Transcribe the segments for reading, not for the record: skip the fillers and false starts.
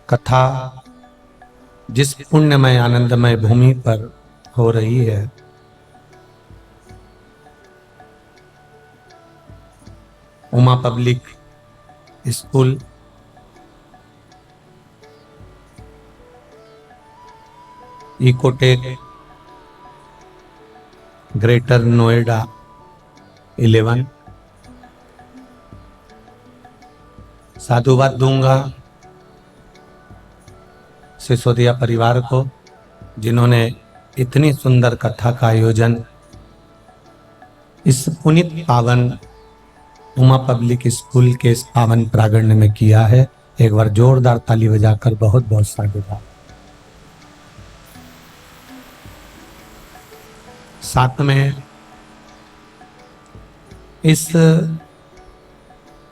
कथा जिस पुण्यमय आनंदमय भूमि पर हो रही है, Uma public school Ecotech greater Noida 11, साधुवाद दूंगा सिसोदिया परिवार को जिन्होंने इतनी सुंदर कथा का आयोजन इस पुनीत पावन उमा पब्लिक स्कूल के इस पावन प्रांगण में किया है। एक बार जोरदार ताली बजाकर बहुत बहुत साधुवाद। साथ में इस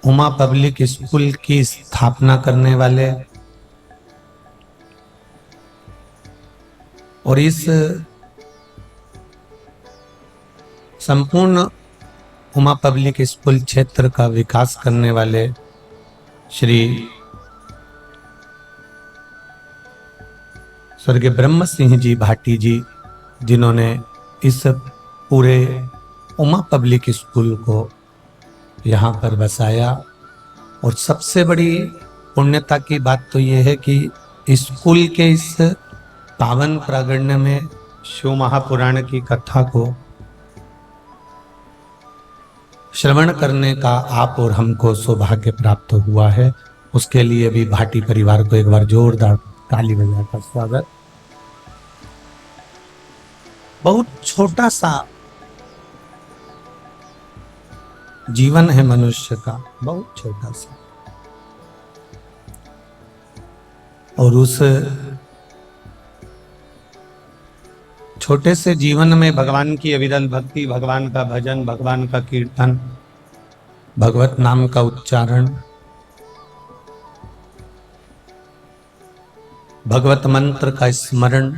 उमा पब्लिक स्कूल की स्थापना करने वाले और इस संपूर्ण उमा पब्लिक स्कूल क्षेत्र का विकास करने वाले श्री स्वर्गीय ब्रह्म सिंह जी भाटी जी, जिन्होंने इस पूरे उमा पब्लिक स्कूल को यहाँ पर बसाया। और सबसे बड़ी पुण्यता की बात तो यह है कि स्कूल के इस पावन प्रांगण में शिव महापुराण की कथा को श्रवण करने का आप और हमको सौभाग्य प्राप्त हुआ है। उसके लिए भी भाटी परिवार को एक बार जोरदार ताली बजाकर स्वागत। बहुत छोटा सा जीवन है मनुष्य का, बहुत छोटा सा, और उस छोटे से जीवन में भगवान की अविरल भक्ति, भगवान का भजन, भगवान का कीर्तन, भगवत नाम का उच्चारण, भगवत मंत्र का स्मरण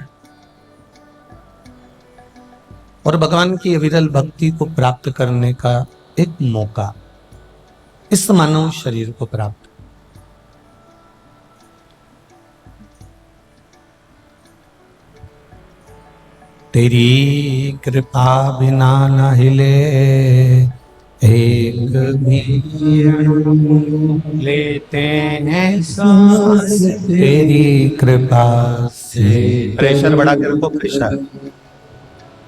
और भगवान की अविरल भक्ति को प्राप्त करने का एक मौका इस मानव शरीर को प्राप्त। तेरी कृपा बिना न हिले एक भी लेते हैं सांस तेरी कृपा से। प्रेशर बढ़ा कर रखो, प्रेशर।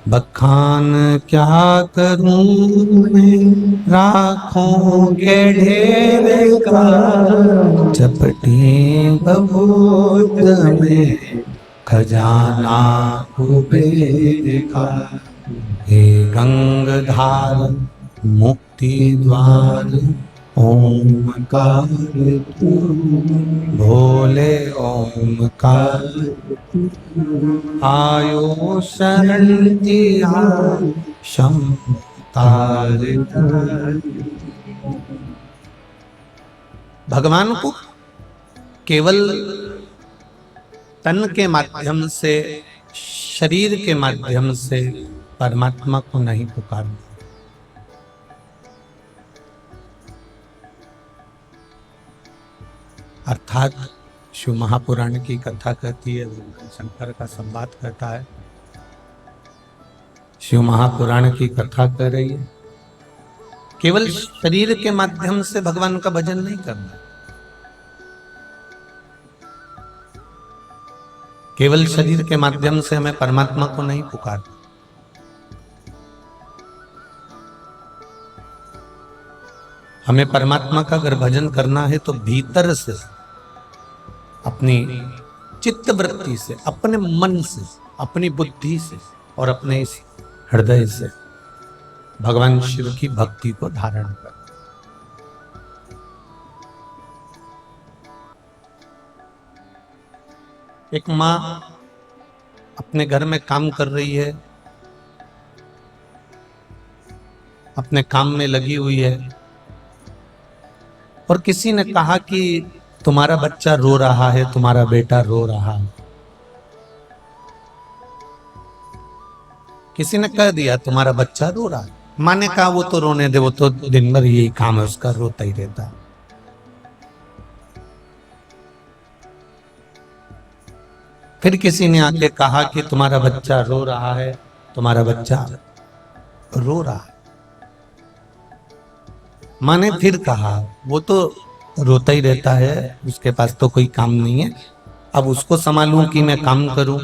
बखान क्या करूं मैं राखों के ढेर का, चपटी बबूत में खजाना कुबेर का। हे गंगधार मुक्ति द्वार ओमकार तू, भोले ओमकार आयो शरण दिया शमतार। भगवान को केवल तन के माध्यम से, शरीर के माध्यम से परमात्मा को नहीं पुकारना। अर्थात शिव महापुराण की कथा कहती है, शंकर का संवाद कहता है, शिव महापुराण की कथा कह रही है। केवल शरीर के माध्यम से भगवान का भजन नहीं करना, केवल शरीर के माध्यम से हमें परमात्मा को नहीं पुकारना। हमें परमात्मा का अगर भजन करना है तो भीतर से, अपनी चित्त वृत्ति से, अपने मन से, अपनी बुद्धि से और अपने इस हृदय से भगवान शिव की भक्ति को धारण कर। एक माँ अपने घर में काम कर रही है, अपने काम में लगी हुई है, और किसी ने कहा कि तुम्हारा बच्चा रो रहा है, तुम्हारा बेटा रो रहा है। किसी ने कह दिया तुम्हारा बच्चा रो रहा है, माँ ने कहा वो तो रोने दे, वो तो दिन भर यही काम है उसका, रोता ही रहता है। फिर किसी ने आके कहा कि तुम्हारा बच्चा रो रहा है, तुम्हारा बच्चा रो रहा है। माँ ने फिर कहा वो तो रोता ही रहता है, उसके पास तो कोई काम नहीं है, अब उसको संभालूं कि मैं काम करूं?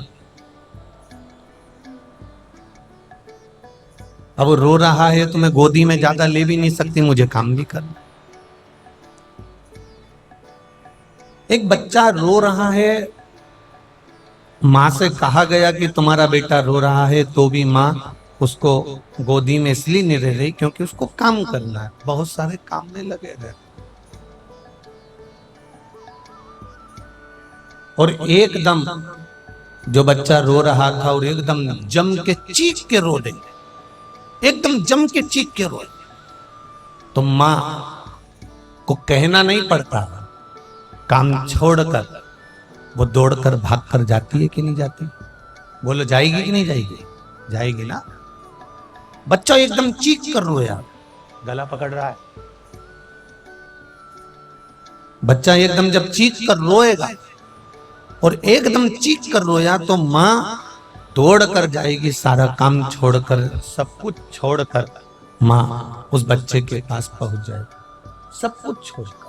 अब वो रो रहा है तो मैं गोदी में ज्यादा ले भी नहीं सकती, मुझे काम भी करना। एक बच्चा रो रहा है, माँ से कहा गया कि तुम्हारा बेटा रो रहा है, तो भी माँ उसको गोदी में इसलिए नहीं रह रही क्योंकि उसको काम करना है, बहुत सारे काम में लगे रहे। और एकदम जो बच्चा रो रहा था और एकदम जम के चीख के रो दे, एकदम जम के चीख के रो, तो माँ को कहना नहीं पड़ता, काम छोड़कर वो दौड़कर भागकर जाती है कि नहीं जाती? बोलो जाएगी कि नहीं जाएगी? जाएगी ना। बच्चा एकदम चीख कर रोया, गला पकड़ रहा है, बच्चा एकदम जब चीख कर रोएगा और एकदम चीख कर रोया तो माँ दौड़ कर जाएगी, सारा काम छोड़कर, सब कुछ छोड़कर माँ उस बच्चे के पास पहुंच जाएगी, सब कुछ छोड़कर।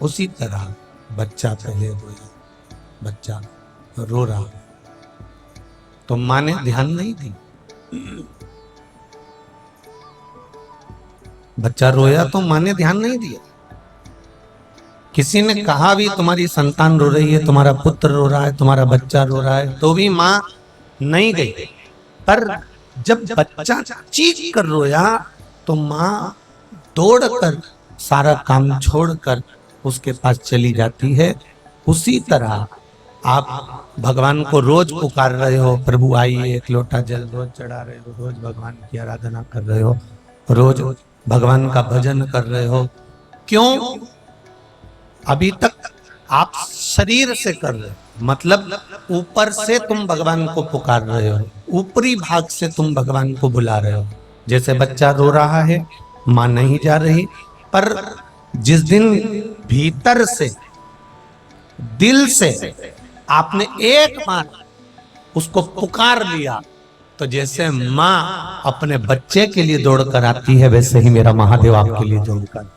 उसी तरह बच्चा पहले रोया, बच्चा रो रहा तो माँ ने ध्यान नहीं दी। बच्चा रोया तो माँ ने ध्यान नहीं दिया। किसी ने कहा भी तुम्हारी संतान रो रही है, तुम्हारा पुत्र रो रहा है, तुम्हारा बच्चा रो रहा है, तो भी माँ नहीं गई। पर जब बच्चा चीख कर रोया तो माँ दौड़कर सारा काम छोड़कर उसके पास चली जाती है। उसी तरह आप भगवान को रोज पुकार रहे हो, प्रभु आइए, एक लोटा जल रोज चढ़ा रहे हो, रोज भगवान की आराधना कर रहे हो, रोज भगवान का भजन कर रहे हो, क्यों? अभी तक आप शरीर से कर रहे हो, मतलब ऊपर से तुम भगवान को पुकार रहे हो, ऊपरी भाग से तुम भगवान को बुला रहे हो। जैसे बच्चा रो रहा है, मां नहीं जा रही, पर जिस दिन भीतर से, दिल से आपने एक बार उसको पुकार लिया, तो जैसे माँ अपने बच्चे के लिए दौड़कर आती है, वैसे ही मेरा महादेव आपके लिए दौड़कर।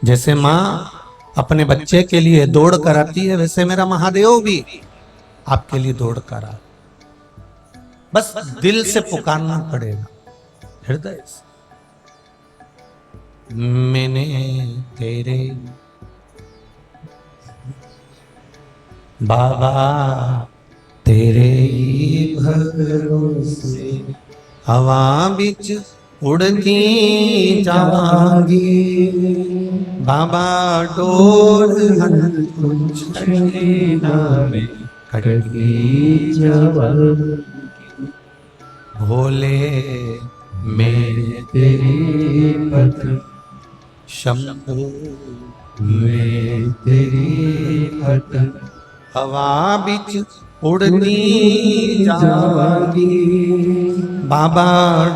जैसे माँ अपने बच्चे के लिए दौड़ कर आती है, वैसे मेरा महादेव भी आपके लिए दौड़ कर आ। बस दिल से पुकारना पड़ेगा, हृदय से। मैंने तेरे बाबा तेरे भरोसे हवा बिच उड़ती जावांगी, बाबा डोर कटकी जावांगी, भोले मैं तेरी पथ शंभु मैं तेरी पथ हवा बिच उड़ती जावांगी, बाबा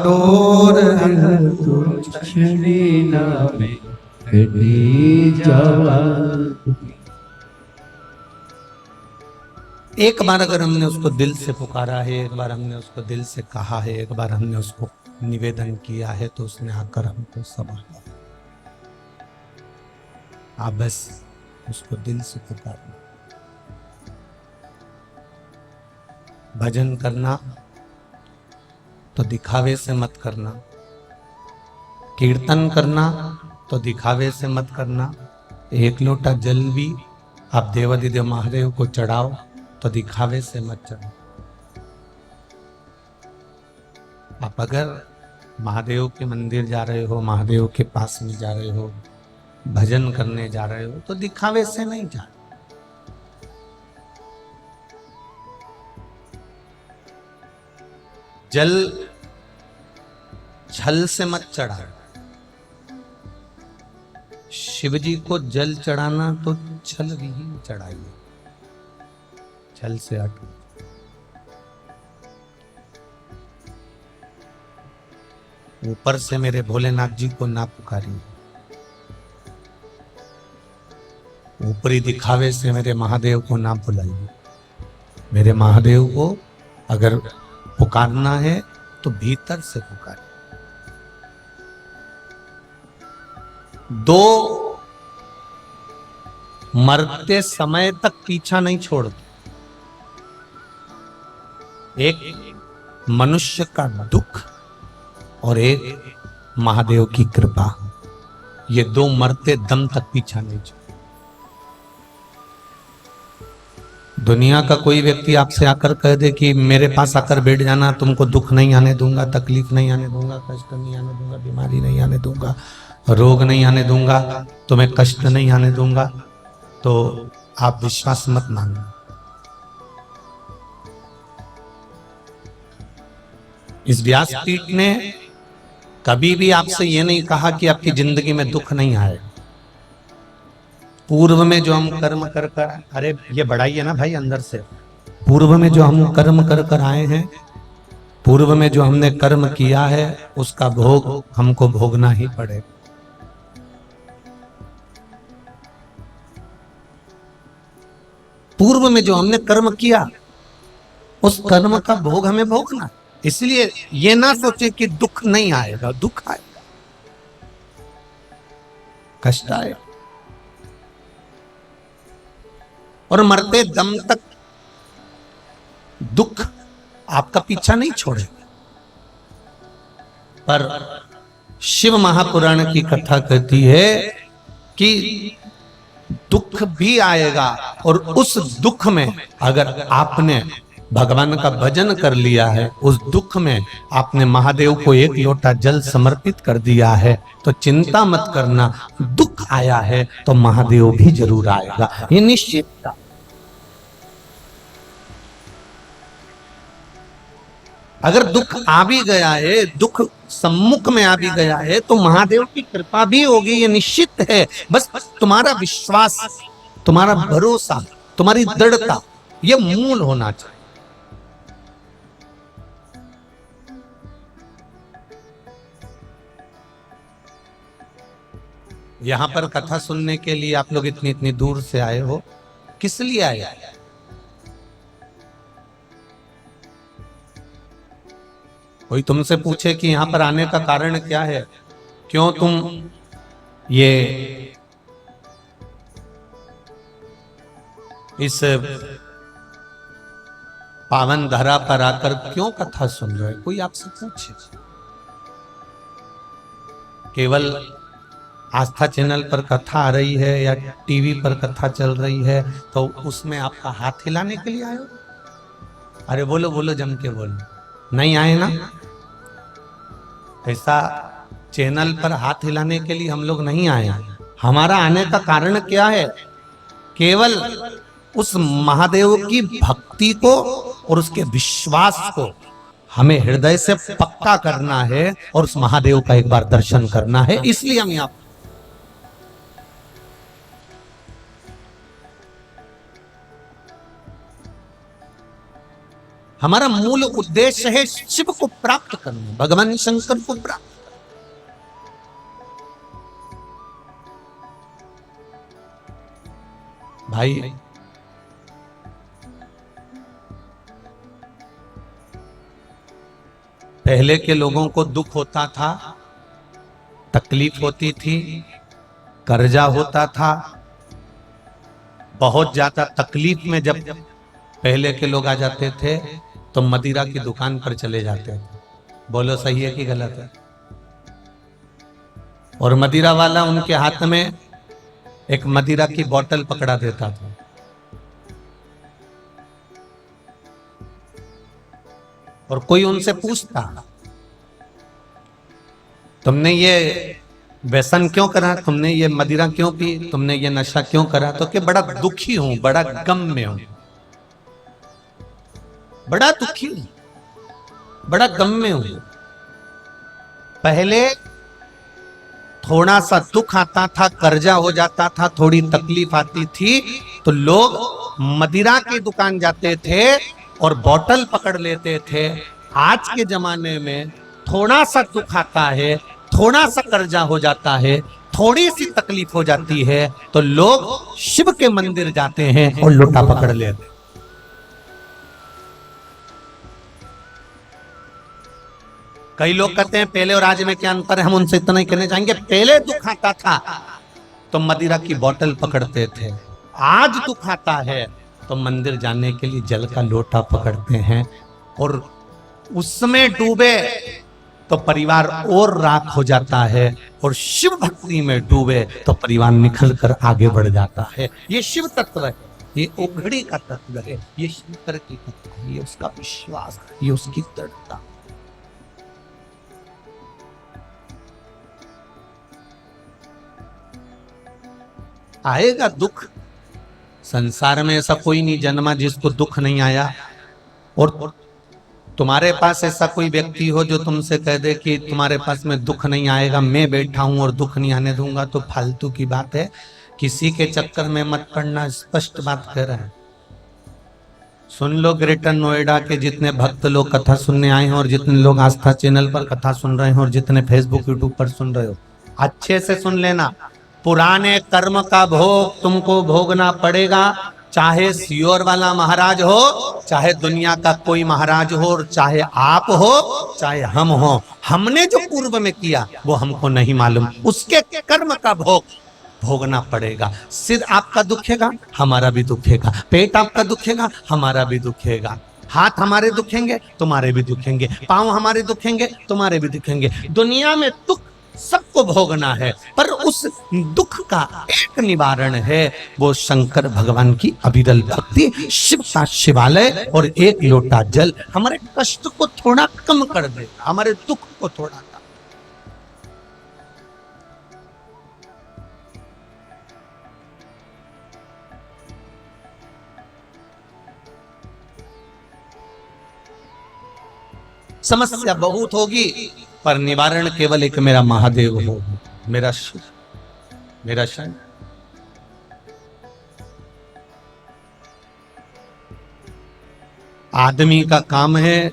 डोर एक बार अगर हमने उसको दिल से पुकारा है, एक बार हमने उसको दिल से कहा है, एक बार हमने उसको निवेदन किया है, तो उसने आकर हमको संभाला। आप बस उसको दिल से पुकारना। भजन करना तो दिखावे से मत करना, कीर्तन करना तो दिखावे से मत करना। एक लोटा जल भी आप देवादिदेव महादेव को चढ़ाओ तो दिखावे से मत चढ़ाओ। आप अगर महादेव के मंदिर जा रहे हो, महादेव के पास में जा रहे हो, भजन करने जा रहे हो, तो दिखावे से नहीं जा। जल छल से मत चढ़ा। शिव जी को जल चढ़ाना तो छल विहीन चढ़ाइए, छल से हट। ऊपर से मेरे भोलेनाथ जी को ना पुकारिए, ऊपरी दिखावे से मेरे महादेव को ना बुलाइए। मेरे महादेव को अगर पुकारना है तो भीतर से पुकारिए। दो मरते समय तक पीछा नहीं छोड़ते। एक मनुष्य का दुख और एक महादेव की कृपा, ये दो मरते दम तक पीछा नहीं छोड़ते। दुनिया का कोई व्यक्ति आपसे आकर कह दे कि मेरे पास आकर बैठ जाना, तुमको दुख नहीं आने दूंगा, तकलीफ नहीं आने दूंगा, कष्ट नहीं आने दूंगा, बीमारी नहीं आने दूंगा, रोग नहीं आने दूंगा, तुम्हें कष्ट नहीं आने दूंगा, तो आप विश्वास मत मानना। इस व्यासपीठ ने कभी भी आपसे यह नहीं कहा कि आपकी जिंदगी में दुख नहीं आए। पूर्व में जो हम कर्म कर कर, अरे ये बढ़ाई है ना भाई अंदर से, पूर्व में जो हम कर्म कर कर आए हैं, पूर्व में जो हमने कर्म किया है उसका भोग हमको भोगना ही पड़ेगा। पूर्व में जो हमने कर्म किया उस कर्म का भोग हमें भोगना। इसलिए ये ना सोचे कि दुख नहीं आएगा, दुख आएगा, कष्ट आएगा, और मरते दम तक दुख आपका पीछा नहीं छोड़ेगा। पर शिव महापुराण की कथा कहती है कि दुख भी आएगा, और उस दुख में अगर आपने भगवान का भजन कर लिया है, उस दुख में आपने महादेव को एक लोटा जल समर्पित कर दिया है, तो चिंता मत करना, दुख आया है तो महादेव भी जरूर आएगा, ये निश्चित था। अगर दुख आ भी गया है, दुख सम्मुख में आ भी गया है, तो महादेव की कृपा भी होगी, ये निश्चित है। बस तुम्हारा विश्वास, तुम्हारा भरोसा, तुम्हारी दृढ़ता, ये मूल होना चाहिए। यहां पर कथा सुनने के लिए आप लोग इतनी इतनी दूर से आए हो, किस लिए आए? कोई तुमसे पूछे कि यहां पर आने का कारण क्या है, क्यों तुम ये इस पावन धरा पर आकर क्यों कथा सुन रहे हो, कोई आपसे पूछे? केवल आस्था चैनल पर कथा आ रही है या टीवी पर कथा चल रही है तो उसमें आपका हाथ हिलाने के लिए आए हो? अरे बोलो बोलो, जम के बोलो, नहीं आए ना? ऐसा चैनल पर हाथ हिलाने के लिए हम लोग नहीं आए। हमारा आने का कारण क्या है? केवल उस महादेव की भक्ति को और उसके विश्वास को हमें हृदय से पक्का करना है और उस महादेव का एक बार दर्शन करना है, इसलिए हम यहाँ। हमारा मूल उद्देश्य है शिव को प्राप्त करना, भगवान शंकर को प्राप्त। भाई पहले के लोगों को दुख होता था, तकलीफ होती थी, कर्जा होता था, बहुत ज्यादा तकलीफ में जब पहले के लोग आ जाते थे तो मदिरा की दुकान पर चले जाते थे। बोलो सही है कि गलत है? और मदिरा वाला उनके हाथ में एक मदिरा की बोतल पकड़ा देता था, और कोई उनसे पूछता तुमने ये व्यसन क्यों करा, तुमने ये मदिरा क्यों पी, तुमने ये नशा क्यों करा? तो कि बड़ा दुखी हूं, बड़ा गम में हूं, बड़ा दुखी हूं, बड़ा गम में हूं। पहले थोड़ा सा दुख आता था, कर्जा हो जाता था, थोड़ी तकलीफ आती थी तो लोग मदिरा की दुकान जाते थे और बोतल पकड़ लेते थे। आज के जमाने में थोड़ा सा दुख आता है, थोड़ा सा कर्जा हो जाता है, थोड़ी सी तकलीफ हो जाती है, तो लोग शिव के मंदिर जाते हैं और लोटा पकड़ लेते हैं। कई लोग कहते हैं पहले और आज में क्या अंतर है, हम उनसे इतना ही कहना चाहेंगे, पहले दुख आता था तो मदिरा की बोतल पकड़ते थे, आज दुख आता है तो मंदिर जाने के लिए जल का लोटा पकड़ते हैं, और उसमें डूबे तो परिवार और राख हो जाता है, और शिव भक्ति में डूबे तो परिवार निखल कर आगे बढ़ जाता है। ये शिव तत्व है, ये ओघड़ी का तत्व है, ये शंकर की तत्व है, ये उसका विश्वास, ये उसकी दृढ़ता। आएगा दुख, संसार में ऐसा कोई नहीं जन्मा जिसको दुख नहीं आया। और तुम्हारे पास ऐसा कोई व्यक्ति हो जो तुमसे कह दे कि तुम्हारे पास में दुख नहीं आएगा, मैं बैठा हूं और दुख नहीं आने दूंगा, तो फालतू की बात है, किसी के चक्कर में मत पड़ना, स्पष्ट बात कह रहे हैं। सुन लो, ग्रेटर नोएडा के जितने भक्त लोग कथा सुनने आए हैं, और जितने लोग आस्था चैनल पर कथा सुन रहे हैं, और जितने फेसबुक यूट्यूब पर सुन रहे हो, अच्छे से सुन लेना, पुराने कर्म का भोग तुमको भोगना पड़ेगा, चाहे सियोर वाला महाराज हो, चाहे दुनिया का कोई महाराज हो, और चाहे आप हो, चाहे हम हो। हमने जो पूर्व में किया वो हमको नहीं मालूम, उसके कर्म का भोग भोगना पड़ेगा। सिर आपका दुखेगा, हमारा भी दुखेगा, पेट आपका दुखेगा, हमारा भी दुखेगा, हाथ हमारे दुखेंगे, तुम्हारे भी दुखेंगे, पांव हमारे दुखेंगे, तुम्हारे भी दुखेंगे। दुनिया में दुख सबको भोगना है, पर उस दुख का एक निवारण है, वो शंकर भगवान की अविरल भक्ति, शिव का शिवालय और एक लोटा जल हमारे कष्ट को थोड़ा कम कर देगा, हमारे दुख को थोड़ा कम। समस्या बहुत होगी, पर निवारण केवल एक मेरा महादेव हो, मेरा शिव, मेरा शरण। आदमी का काम है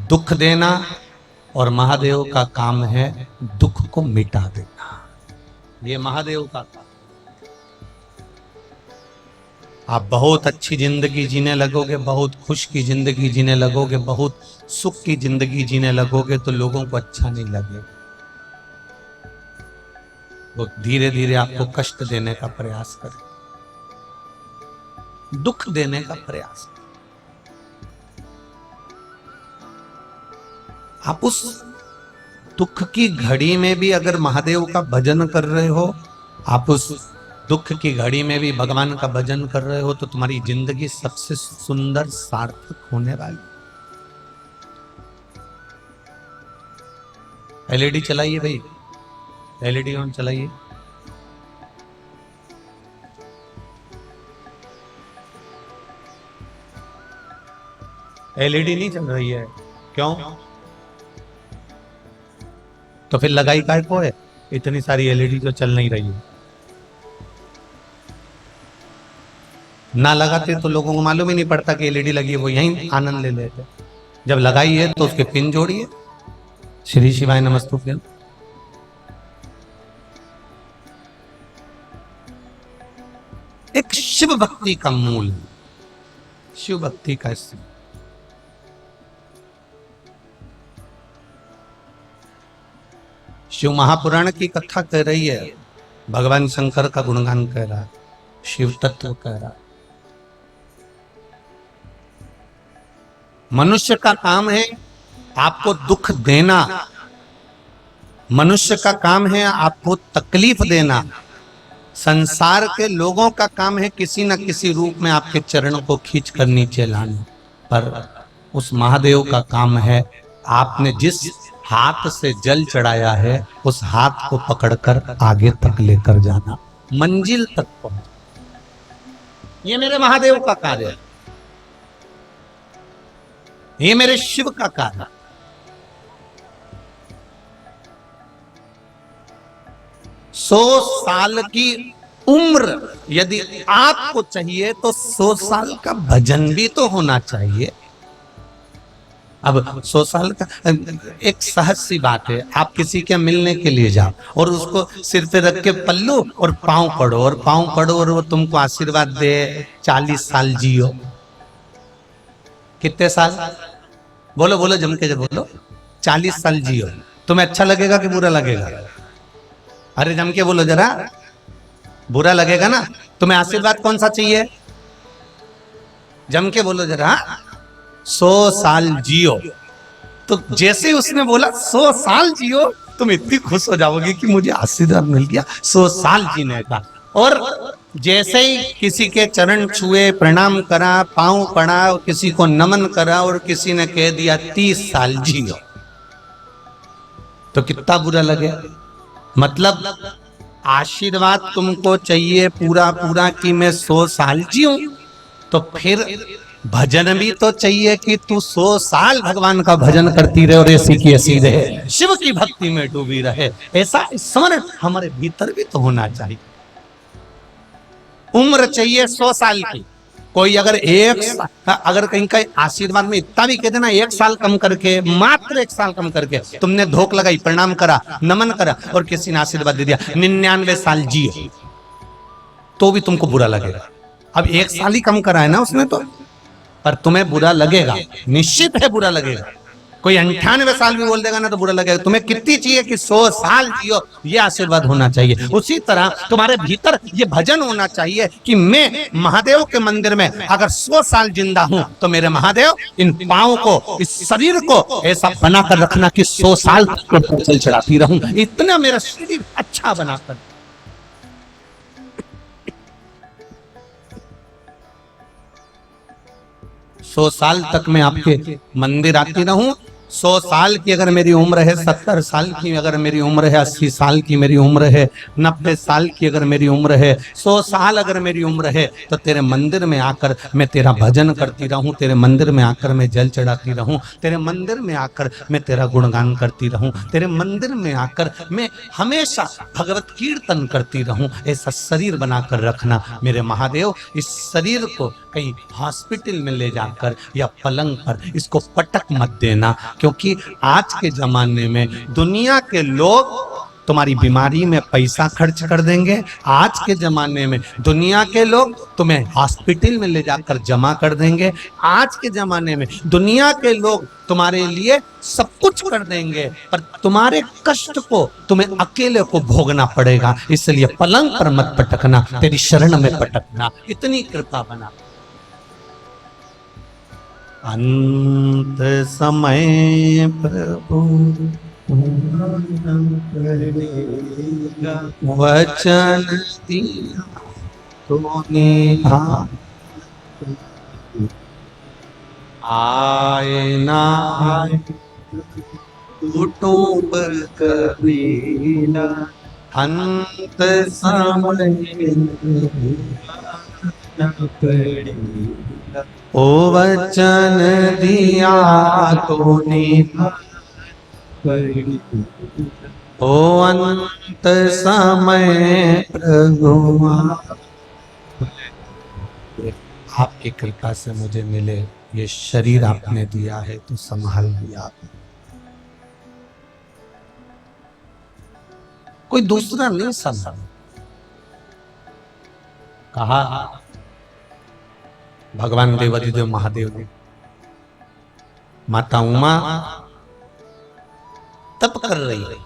दुख देना, और महादेव का काम है दुख को मिटा देना। ये महादेव का काम। आप बहुत अच्छी जिंदगी जीने लगोगे, बहुत खुश की जिंदगी जीने लगोगे, बहुत सुख की जिंदगी जीने लगोगे, तो लोगों को अच्छा नहीं लगेगा, वो धीरे धीरे आपको कष्ट देने का प्रयास करे, दुख देने का प्रयास करे। आप उस दुख की घड़ी में भी अगर महादेव का भजन कर रहे हो, आप उस दुख की घड़ी में भी भगवान का भजन कर रहे हो, तो तुम्हारी जिंदगी सबसे सुंदर सार्थक होने वाली। एलईडी चलाइए भाई, एलईडी ऑन चलाइए। एलईडी नहीं चल रही है, क्यों? तो फिर लगाई काय को है? इतनी सारी एलईडी जो चल नहीं रही है। ना लगाते तो लोगों को मालूम ही नहीं पड़ता कि एलईडी लगी है, वो यहीं आनंद ले लेते। जब लगाई है तो उसके पिन जोड़िए, श्री शिवाय नमस्तुभ्यं। एक शिव भक्ति का मूल, शिव भक्ति का शिव महापुराण की कथा कह रही है, भगवान शंकर का गुणगान कह रहा है, शिव तत्व कह रहा है। मनुष्य का काम है आपको दुख देना, मनुष्य का काम है आपको तकलीफ देना, संसार के लोगों का काम है किसी न किसी रूप में आपके चरणों को खींच कर नीचे लाना, पर उस महादेव का काम है आपने जिस हाथ से जल चढ़ाया है उस हाथ को पकड़कर आगे तक लेकर जाना, मंजिल तक पहुंच। ये मेरे महादेव का कार्य है, ये मेरे शिव का कार्य। 100 साल की उम्र यदि आपको चाहिए तो 100 साल का भजन भी तो होना चाहिए। अब 100 साल का एक सहज सी बात है, आप किसी के मिलने के लिए जाओ और उसको सिर पे रख के पल्लू और पाँव पड़ो और वो तुमको आशीर्वाद दे 40 साल जियो। कितने साल? बोलो बोलो जम के बोलो। 40 साल जियो। तुम्हें अच्छा लगेगा कि बुरा लगेगा? अरे जम के बोलो जरा, बुरा लगेगा ना? तुम्हें आशीर्वाद कौन सा चाहिए? जम के बोलो जरा। 100 साल जियो। तो जैसे उसने बोला 100 साल जियो, तुम इतनी खुश हो जाओगे कि मुझे आशीर्वाद मिल गया 100 साल जीने का। और जैसे ही किसी के चरण छुए, प्रणाम करा, पांव पड़ा, किसी को नमन करा और किसी ने कह दिया 30 साल जियो, तो कितना बुरा लगे। मतलब आशीर्वाद तुमको चाहिए पूरा पूरा कि मैं 100 साल जीऊं, तो फिर भजन भी तो चाहिए कि तू 100 साल भगवान का भजन करती रहे और ऐसी की ऐसी रहे, शिव की भक्ति में डूबी रहे। ऐसा स्मरण हमारे भीतर भी तो होना चाहिए। उम्र चाहिए 100 साल की। कोई अगर अगर कहीं का आशीर्वाद में इतना भी कह देना 1 साल कम करके, मात्र 1 साल कम करके तुमने धोख लगाई, प्रणाम करा, नमन करा और किसी ने आशीर्वाद दे दिया 99 साल जिए, तो भी तुमको बुरा लगेगा। अब 1 साल ही कम करा है ना उसने तो, पर तुम्हें बुरा लगेगा, निश्चित है बुरा लगेगा। कोई 98 साल भी बोल देगा ना तो बुरा लगेगा। तुम्हें कितनी चाहिए कि 100 साल जियो, ये आशीर्वाद होना चाहिए। उसी तरह तुम्हारे भीतर ये भजन होना चाहिए कि मैं महादेव के मंदिर में अगर 100 साल जिंदा हूं तो मेरे महादेव इन पांव को, इस शरीर को ऐसा बनाकर रखना कि 100 साल तक चल चढ़ाती रहूं, इतना मेरा शरीर अच्छा बनाकर। सौ साल तक मैं आपके मंदिर आती रहूं। 100 साल की अगर मेरी उम्र है, 70 साल की अगर मेरी उम्र है, 80 साल की मेरी उम्र है, 90 साल की अगर मेरी उम्र है, 100 साल अगर मेरी उम्र है, तो तेरे मंदिर में आकर मैं तेरा भजन करती रहूं, तेरे मंदिर में आकर मैं जल चढ़ाती रहूं, तेरे मंदिर में आकर मैं तेरा गुणगान करती रहूं, तेरे मंदिर में आकर मैं हमेशा भगवत कीर्तन करती रहूं। ऐसा शरीर बनाकर रखना मेरे महादेव। इस शरीर को कहीं हॉस्पिटल में ले जाकर या पलंग पर इसको पटक मत देना, क्योंकि आज के जमाने में दुनिया के लोग तुम्हारी बीमारी में पैसा खर्च कर देंगे। आज के जमाने में दुनिया के लोग तुम्हें हॉस्पिटल में ले जाकर जमा कर देंगे। आज के जमाने में दुनिया के लोग तुम्हारे लिए सब कुछ कर देंगे, पर तुम्हारे कष्ट को तुम्हें अकेले को भोगना पड़ेगा। इसलिए पलंग पर मत पटकना, तेरी शरण में पटकना। इतनी कृपा बना। अंत समय प्रभु वचन दिया तूने, आए ना आए टूटों पर कबीला, अंत समय ओ वचन दिया तूने, ओ अंत समय प्रभु। आपकी कृपा से मुझे मिले ये शरीर आपने दिया है तो संभाल लिया आपने। कोई दूसरा नहीं संभाल। कहा भगवान देवादिदेव महादेव ने, माता उमा तप कर रही है,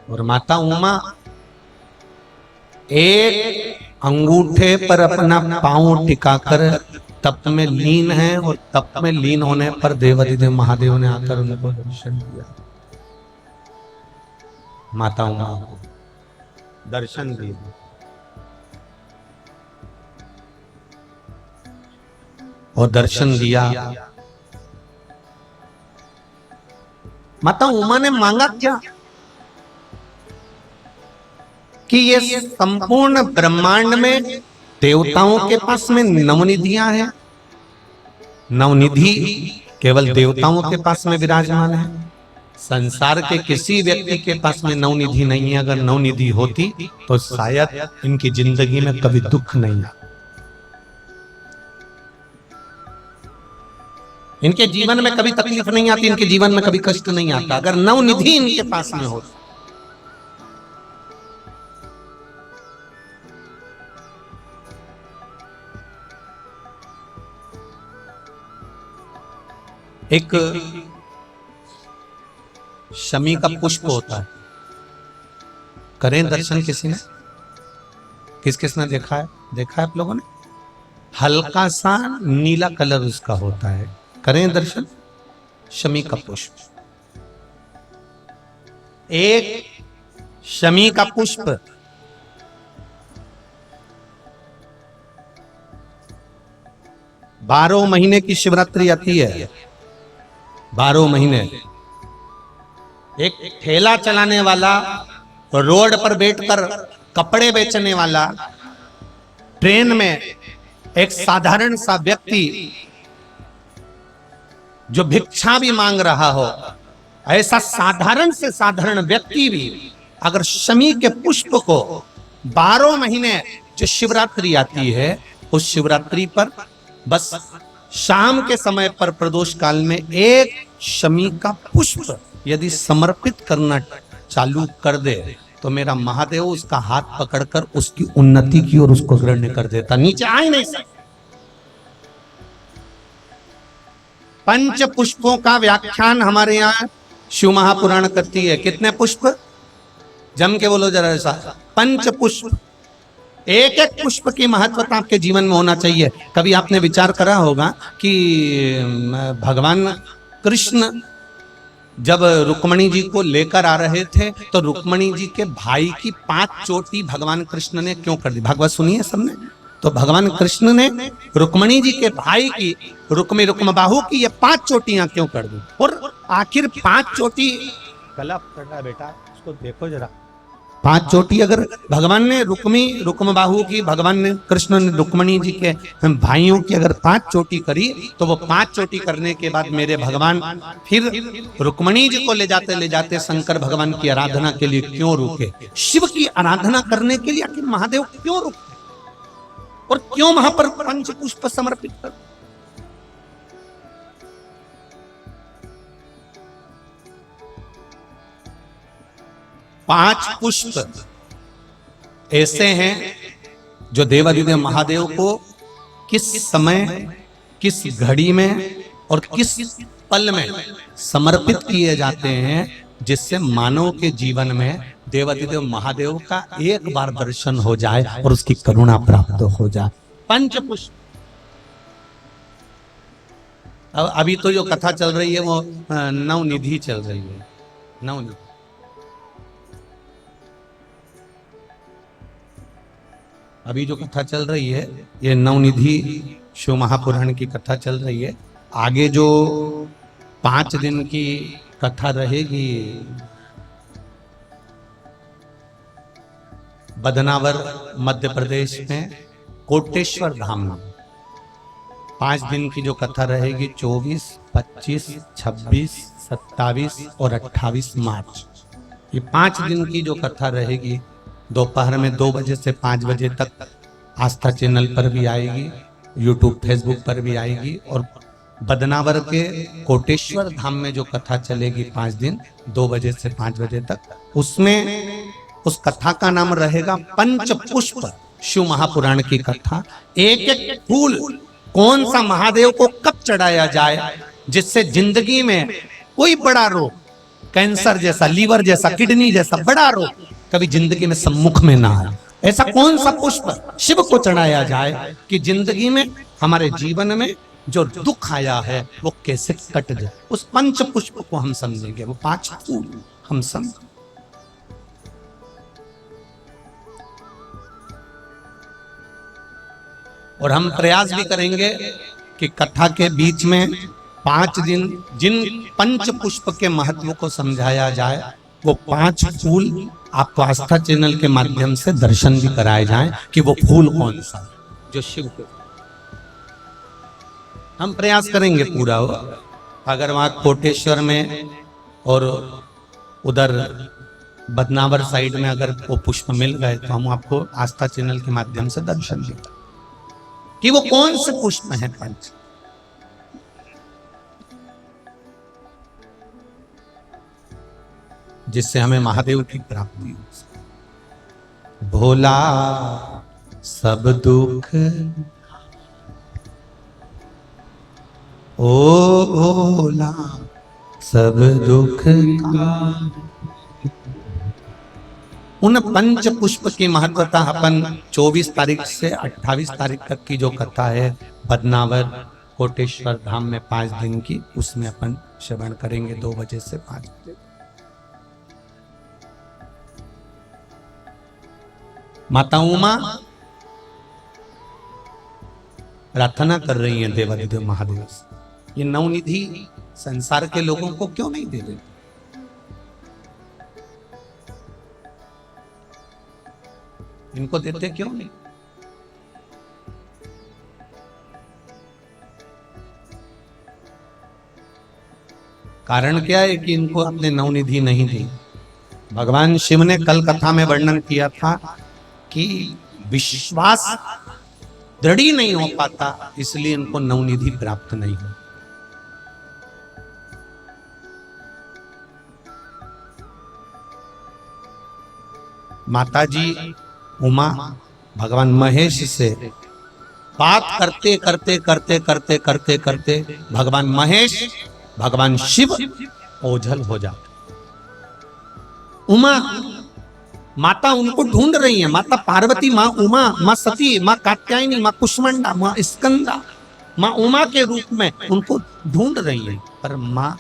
और माता उमा एक अंगूठे पर अपना पांव टिकाकर तप में लीन है, और तप में लीन होने पर देवादिदेव महादेव ने आकर उनको दर्शन दिया। माता उमा को दर्शन दिए, और दर्शन दिया। माता उमा ने मांगा क्या कि ये संपूर्ण ब्रह्मांड में देवताओं के पास में नवनिधियां हैं, नवनिधि केवल देवताओं के पास में विराजमान है, संसार के किसी व्यक्ति के पास में नवनिधि नहीं है। अगर नवनिधि होती तो शायद इनकी जिंदगी में कभी दुख नहीं आता, इनके जीवन में कभी तकलीफ नहीं आती, इनके जीवन में कभी कष्ट नहीं आता अगर नवनिधि इनके पास में हो। एक शमी का पुष्प होता है, करें दर्शन किसी ने? किस किसने देखा है? देखा है आप लोगों ने? हल्का सा नीला कलर उसका होता है, करें दर्शन। शमी का पुष्प, एक शमी का पुष्प 12 महीने की शिवरात्रि आती है। 12 महीने एक ठेला चलाने वाला, रोड पर बैठकर कपड़े बेचने वाला, ट्रेन में एक साधारण सा व्यक्ति जो भिक्षा भी मांग रहा हो, ऐसा साधारण से साधारण व्यक्ति भी अगर शमी के पुष्प को 12 महीने जो शिवरात्रि आती है, उस शिवरात्रि पर बस शाम के समय पर प्रदोष काल में एक शमी का पुष्प यदि समर्पित करना चालू कर दे तो मेरा महादेव उसका हाथ पकड़कर उसकी उन्नति की ओर उसको ग्रहण कर देता, नीचे आ ही नहीं सकता। पंच पुष्पों का व्याख्यान हमारे यहाँ शिव महापुराण करती है। कितने पुष्प? जम के बोलो जरा ऐसा, पंच पुष्प। एक एक पुष्प की महत्वता आपके जीवन में होना चाहिए। कभी आपने विचार करा होगा कि भगवान कृष्ण जब रुक्मणी जी को लेकर आ रहे थे तो रुक्मणी जी के भाई की 5 चोटी भगवान कृष्ण ने क्यों कर दी? भागवत सुनिए सबने। तो भगवान कृष्ण ने रुक्मणी जी के भाई की रुक्मबाहु की ये 5 चोटियां क्यों कर दी? और आखिर 5 चोटी गला पड़ रहा है बेटा, इसको देखो जरा। 5 चोटी अगर भगवान ने रुक्मबाहु की, भगवान ने कृष्ण ने रुक्मणी जी के भाइयों की अगर 5 चोटी करी तो वो 5 चोटी करने के बाद मेरे भगवान फिर रुक्मणी जी को ले जाते शंकर भगवान की आराधना के लिए क्यों रुके? शिव की आराधना करने के लिए आखिर महादेव क्यों रुके और क्यों वहां पर पंच पुष्प समर्पित कर? पांच पुष्प ऐसे हैं जो देवादिदेव महादेव को किस समय, किस घड़ी में और किस पल में समर्पित किए जाते हैं, जिससे मानव के जीवन में देवादिदेव महादेव का एक बार दर्शन हो जाए और उसकी करुणा प्राप्त हो जाए। पंच पुष्प। अब अभी तो जो कथा चल रही है वो नवनिधि चल रही है। नवनिधि अभी जो कथा चल रही है ये नवनिधि शिव महापुराण की कथा चल रही है। आगे जो 5 दिन की कथा रहेगी बदनावर मध्य प्रदेश में कोटेश्वर धाम में, 5 दिन की जो कथा रहेगी 24, 25, 26, 27 और 28 मार्च, ये 5 दिन की जो कथा रहेगी दोपहर में 2 बजे से 5 बजे तक आस्था चैनल पर भी आएगी, यूट्यूब फेसबुक पर भी आएगी। और बदनावर के कोटेश्वर धाम में जो कथा चलेगी 5 दिन 2 बजे से 5 बजे तक, उसमें उस कथा का नाम रहेगा पंच पुष्प शिव महापुराण की कथा। एक एक फूल कौन सा महादेव को कब चढ़ाया जाए जिससे जिंदगी में कोई बड़ा रोग, कैंसर जैसा, लीवर जैसा, किडनी जैसा बड़ा रोग कभी जिंदगी में सम्मुख में ना आए, ऐसा कौन सा पुष्प शिव को चढ़ाया जाए कि जिंदगी में हमारे जीवन में जो दुख आया है वो कैसे कट जाए। उस पंच पुष्प को हम समझेंगे, वो 5 फूल हम समझ। और हम प्रयास भी करेंगे कि कथा के बीच में 5 दिन जिन पंच पुष्प के महत्व को समझाया जाए वो 5 फूल आपको आस्था चैनल के माध्यम से दर्शन भी कराए जाएं कि वो फूल कौन सा जो शिव को, हम प्रयास करेंगे पूरा हो। अगर वहां कोटेश्वर में और उधर बदनावर साइड में अगर वो पुष्प मिल गए तो हम आपको आस्था चैनल के माध्यम से दर्शन देंगे कि वो कौन से पुष्प हैं पंच, जिससे हमें महादेव की प्राप्ति हो। भोला सब दुख ओ भोला सब दुख का। उन पंच पुष्प की महत्वता अपन 24 तारीख से 28 तारीख तक की जो कथा है बदनावर कोटेश्वर धाम में 5 दिन की, उसमें अपन श्रवण करेंगे 2 बजे से 5 बजे। माता उमा प्रार्थना कर रही हैं देवाधिदेव महादेव से, ये नवनिधि संसार के लोगों को क्यों नहीं दे देते? इनको देते क्यों नहीं? कारण क्या है कि इनको अपने नवनिधि नहीं दी? भगवान शिव ने कल कथा में वर्णन किया था कि विश्वास दृढ़ नहीं हो पाता, इसलिए इनको नवनिधि प्राप्त नहीं हो। माता जी उमा भगवान महेश से बात करते करते करते करते करते करते भगवान महेश भगवान शिव ओझल हो जाते। उमा माता उनको ढूंढ रही है, माता पार्वती, माँ उमा, माँ सती, माँ कात्यायनी, माँ कुष्मांडा, माँ स्कंदा, माँ उमा के रूप में उनको ढूंढ रही है, पर माँ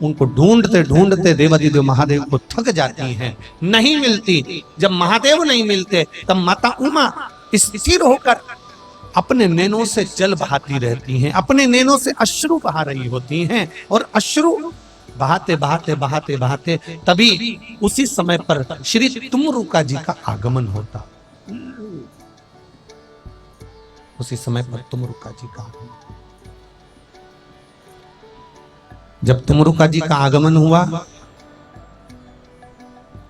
उनको ढूंढते ढूंढते देवाधिदेव महादेव को थक जाती हैं, नहीं मिलती। जब महादेव नहीं मिलते तब माता उमा स्थिर होकर अपने नैनों से जल बहाती रहती हैं, अपने नैनों से अश्रु बहा रही होती हैं, और अश्रु बहाते बहाते बहाते बहाते तभी उसी समय पर श्री तुमरुका जी का आगमन होता। उसी समय पर तुमरुका जी का आगमन। जब तुमरुका जी का आगमन हुआ,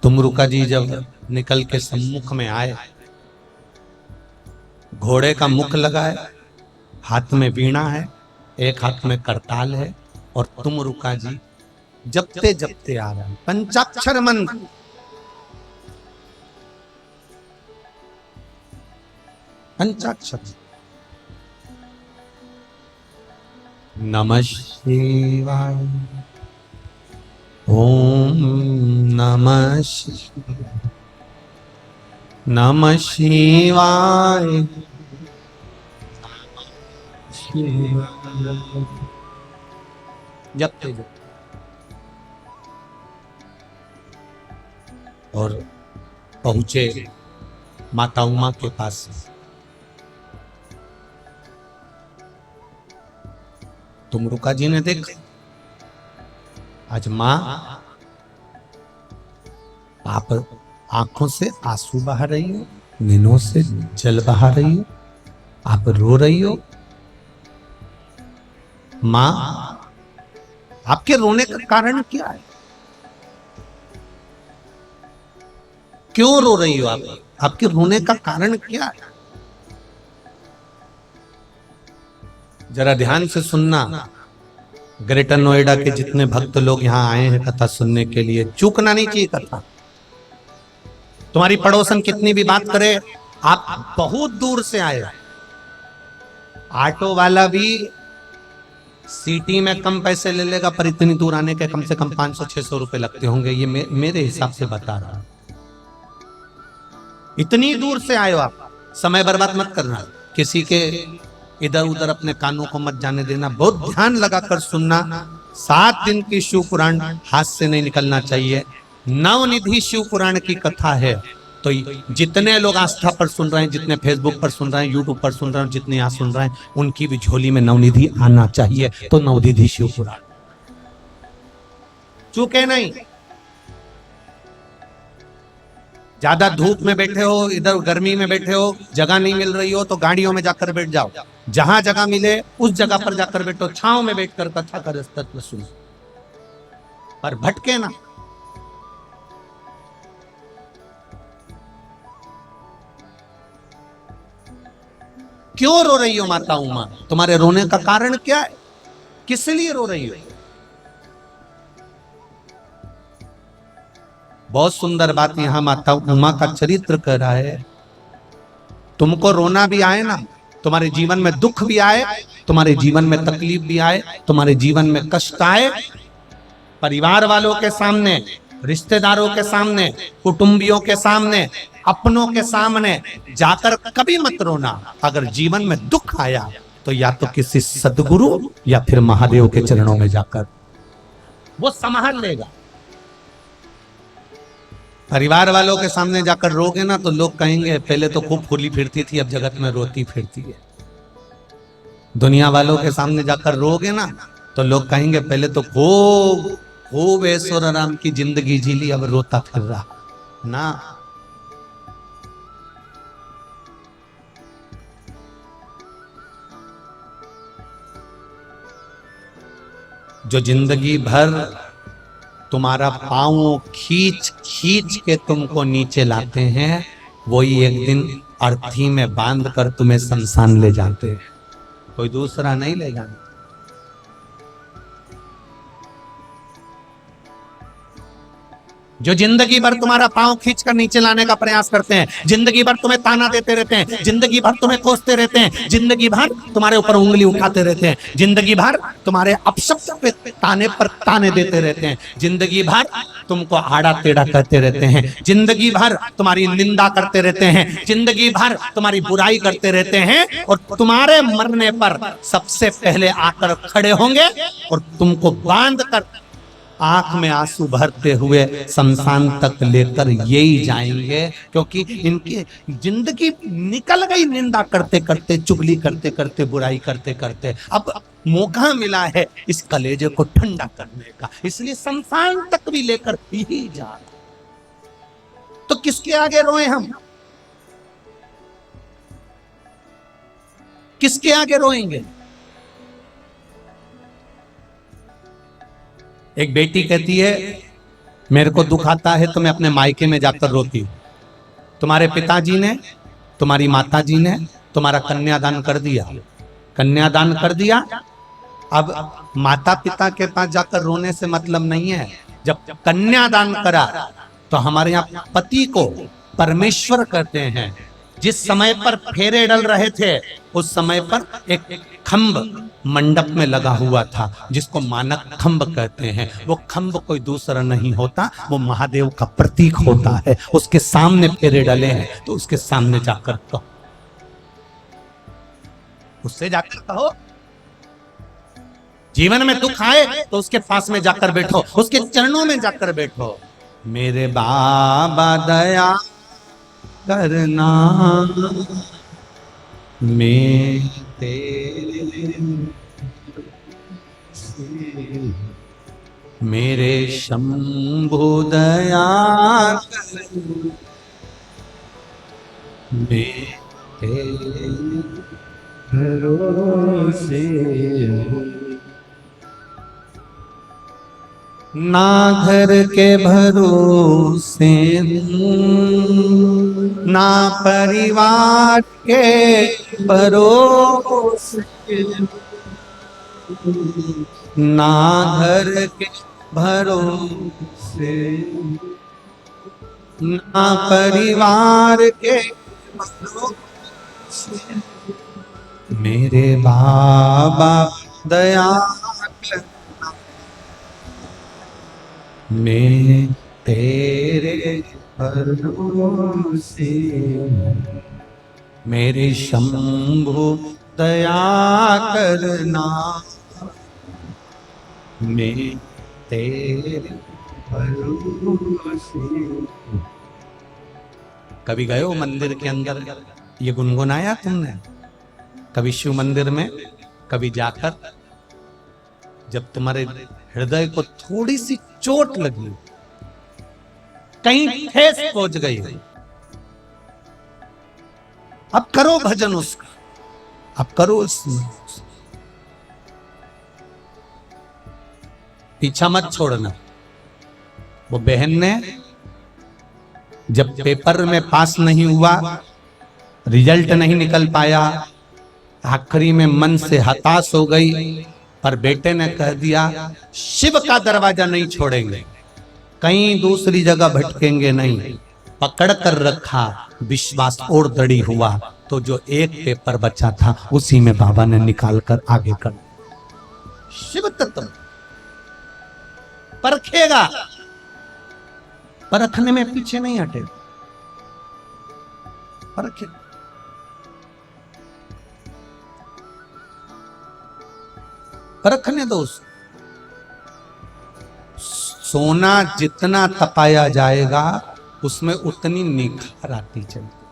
तुमरुका जी जब निकल के सम्मुख में आए, घोड़े का मुख लगाए, हाथ में वीणा है, एक हाथ में करताल है, और तुमरुका जी जपते जपते आ रहे हैं पंचाक्षर मंत्र। पंचाक्षर नमः शिवाय, ओम नमः शिवाय, नमः शिवाय, जपते जपते और पहुंचे माता उमा के पास। तुमरुका जी ने देखा आज मां आप आंखों से आंसू बहा रही हो, नैनों से जल बहा रही हो, आप रो रही हो। मां आपके रोने का कारण क्या है? क्यों रो रही हो आप? आपके रोने का कारण क्या है? जरा ध्यान से सुनना। ग्रेटर नोएडा के जितने भक्त लोग यहाँ आए हैं कथा सुनने के लिए, चूकना नहीं चाहिए कथा। तुम्हारी पड़ोसन कितनी भी बात करे, आप बहुत दूर से आए। ऑटो वाला भी सिटी में कम पैसे ले लेगा, पर इतनी दूर आने के कम से कम 500-600 रुपए लगते होंगे। ये मेरे हिसाब से बता रहा हूं। इतनी दूर से आए हो आप, समय बर्बाद मत करना, किसी के इधर उधर अपने कानों को मत जाने देना, बहुत ध्यान लगाकर सुनना। 7 दिन की शिव पुराण हाथ से नहीं निकलना चाहिए। नवनिधि शिव पुराण की कथा है, तो जितने लोग आस्था पर सुन रहे हैं, जितने फेसबुक पर सुन रहे हैं, यूट्यूब पर सुन रहे हैं, जितने यहाँ सुन रहे हैं, उनकी भी झोली में नवनिधि आना चाहिए। तो नवनिधि शिव पुराण चूके नहीं। ज्यादा धूप में बैठे हो, इधर गर्मी में बैठे हो, जगह नहीं मिल रही हो, तो गाड़ियों में जाकर बैठ जाओ। जहां जगह मिले उस जगह पर जाकर बैठो, छांव में बैठकर कथा का तत्व सुनो। पर भटके ना। क्यों रो रही हो माता उमा? तुम्हारे रोने का कारण क्या है? किस लिए रो रही हो? बहुत सुंदर बात यहां माता उमा का चरित्र कह रहा है। तुमको रोना भी आए ना, तुम्हारे जीवन में दुख भी आए, तुम्हारे जीवन में तकलीफ भी आए, तुम्हारे जीवन में कष्ट आए, परिवार वालों के सामने, रिश्तेदारों के सामने, कुटुंबियों के सामने, अपनों के सामने जाकर कभी मत रोना। अगर जीवन में दुख आया तो या तो किसी सदगुरु या फिर महादेव के चरणों में जाकर वो संभाल लेगा। परिवार वालों के सामने जाकर रोगे ना तो लोग कहेंगे पहले तो खूब फूली फिरती थी, अब जगत में रोती फिरती है। दुनिया वालों के सामने जाकर रोगे ना तो लोग कहेंगे पहले तो खूब खूब ऐश्वर्य राम की जिंदगी जी ली, अब रोता फिर रहा ना। जो जिंदगी भर तुम्हारा पांव खींच खींच के तुमको नीचे लाते हैं, वही एक दिन अर्थी में बांध कर तुम्हें शमशान ले जाते हैं, कोई दूसरा नहीं ले जाता। जो जिंदगी भर तुम्हारा पांव खींचकर नीचे लाने का प्रयास करते हैं, जिंदगी भर तुम्हें ताना देते रहते हैं, जिंदगी भर तुम्हें कोसते रहते हैं, जिंदगी भर तुम्हारे ऊपर उंगली उठाते रहते हैं, जिंदगी भर तुम्हारे अपशब्द पे ताने पर ताने देते रहते हैं, जिंदगी भर तुमको आड़ा टेढ़ा करते रहते हैं, जिंदगी भर तुम्हारी निंदा करते रहते हैं, जिंदगी भर तुम्हारी बुराई करते रहते हैं, और तुम्हारे मरने पर सबसे पहले आकर खड़े होंगे और तुमको बांध कर आंख में आंसू भरते हुए शमशान तक लेकर यही जाएंगे। क्योंकि इनकी जिंदगी निकल गई निंदा करते करते, चुगली करते करते, बुराई करते करते। अब मौका मिला है इस कलेजे को ठंडा करने का, इसलिए शमशान तक भी लेकर ही जा। तो किसके आगे रोए हम? किसके आगे रोएंगे? एक बेटी कहती है मेरे को दुख आता है तो मैं अपने मायके में जाकर रोती हूँ। तुम्हारे पिताजी ने, तुम्हारी माताजी ने तुम्हारा कन्यादान कर दिया, कन्यादान कर दिया। अब माता पिता के पास जाकर रोने से मतलब नहीं है। जब कन्यादान करा तो हमारे यहाँ पति को परमेश्वर कहते हैं। जिस समय पर फेरे डल रहे थे उस समय पर एक खंभ मंडप में लगा हुआ था जिसको मानक खंभ कहते हैं। वो खंभ कोई दूसरा नहीं होता, वो महादेव का प्रतीक होता है। उसके सामने फेरे डले हैं तो उसके सामने जाकर कहो, उससे जाकर कहो। जीवन में दुख आए तो उसके पास में जाकर बैठो, उसके चरणों में जाकर बैठो। मेरे बाबा दया करना, मैं तेरे मेरे शंभु दया करना, मैं तेरे भरोसे। ना घर के भरोसे ना परिवार के भरोसे, ना घर के भरोसे ना परिवार के भरोसे। मेरे बाबा दया करना, मैं तेरे भरोसे। मेरे शंभु दया करना, मैं तेरे भरोसे। कभी गए हो मंदिर के अंदर? ये गुनगुनाया तुमने कभी शिव मंदिर में? कभी जाकर जब तुम्हारे हृदय को थोड़ी सी चोट लगी, कहीं ठेस पहुंच गई, अब करो भजन उसका, अब करो उसमें, पीछा मत छोड़ना। वो बहन ने जब पेपर में पास नहीं हुआ, रिजल्ट नहीं निकल पाया, आखिरी में मन से हताश हो गई, पर बेटे ने कह दिया शिव का दरवाजा नहीं छोड़ेंगे, कहीं दूसरी जगह भटकेंगे नहीं। पकड़ कर रखा, विश्वास और दृढ़ हुआ, तो जो एक पेपर बचा था उसी में बाबा ने निकाल कर आगे कर। शिव तत्व परखेगा, परखने में पीछे नहीं हटे, परखे। परखने दो। सोना जितना तपाया जाएगा उसमें उतनी निखार आती चलती,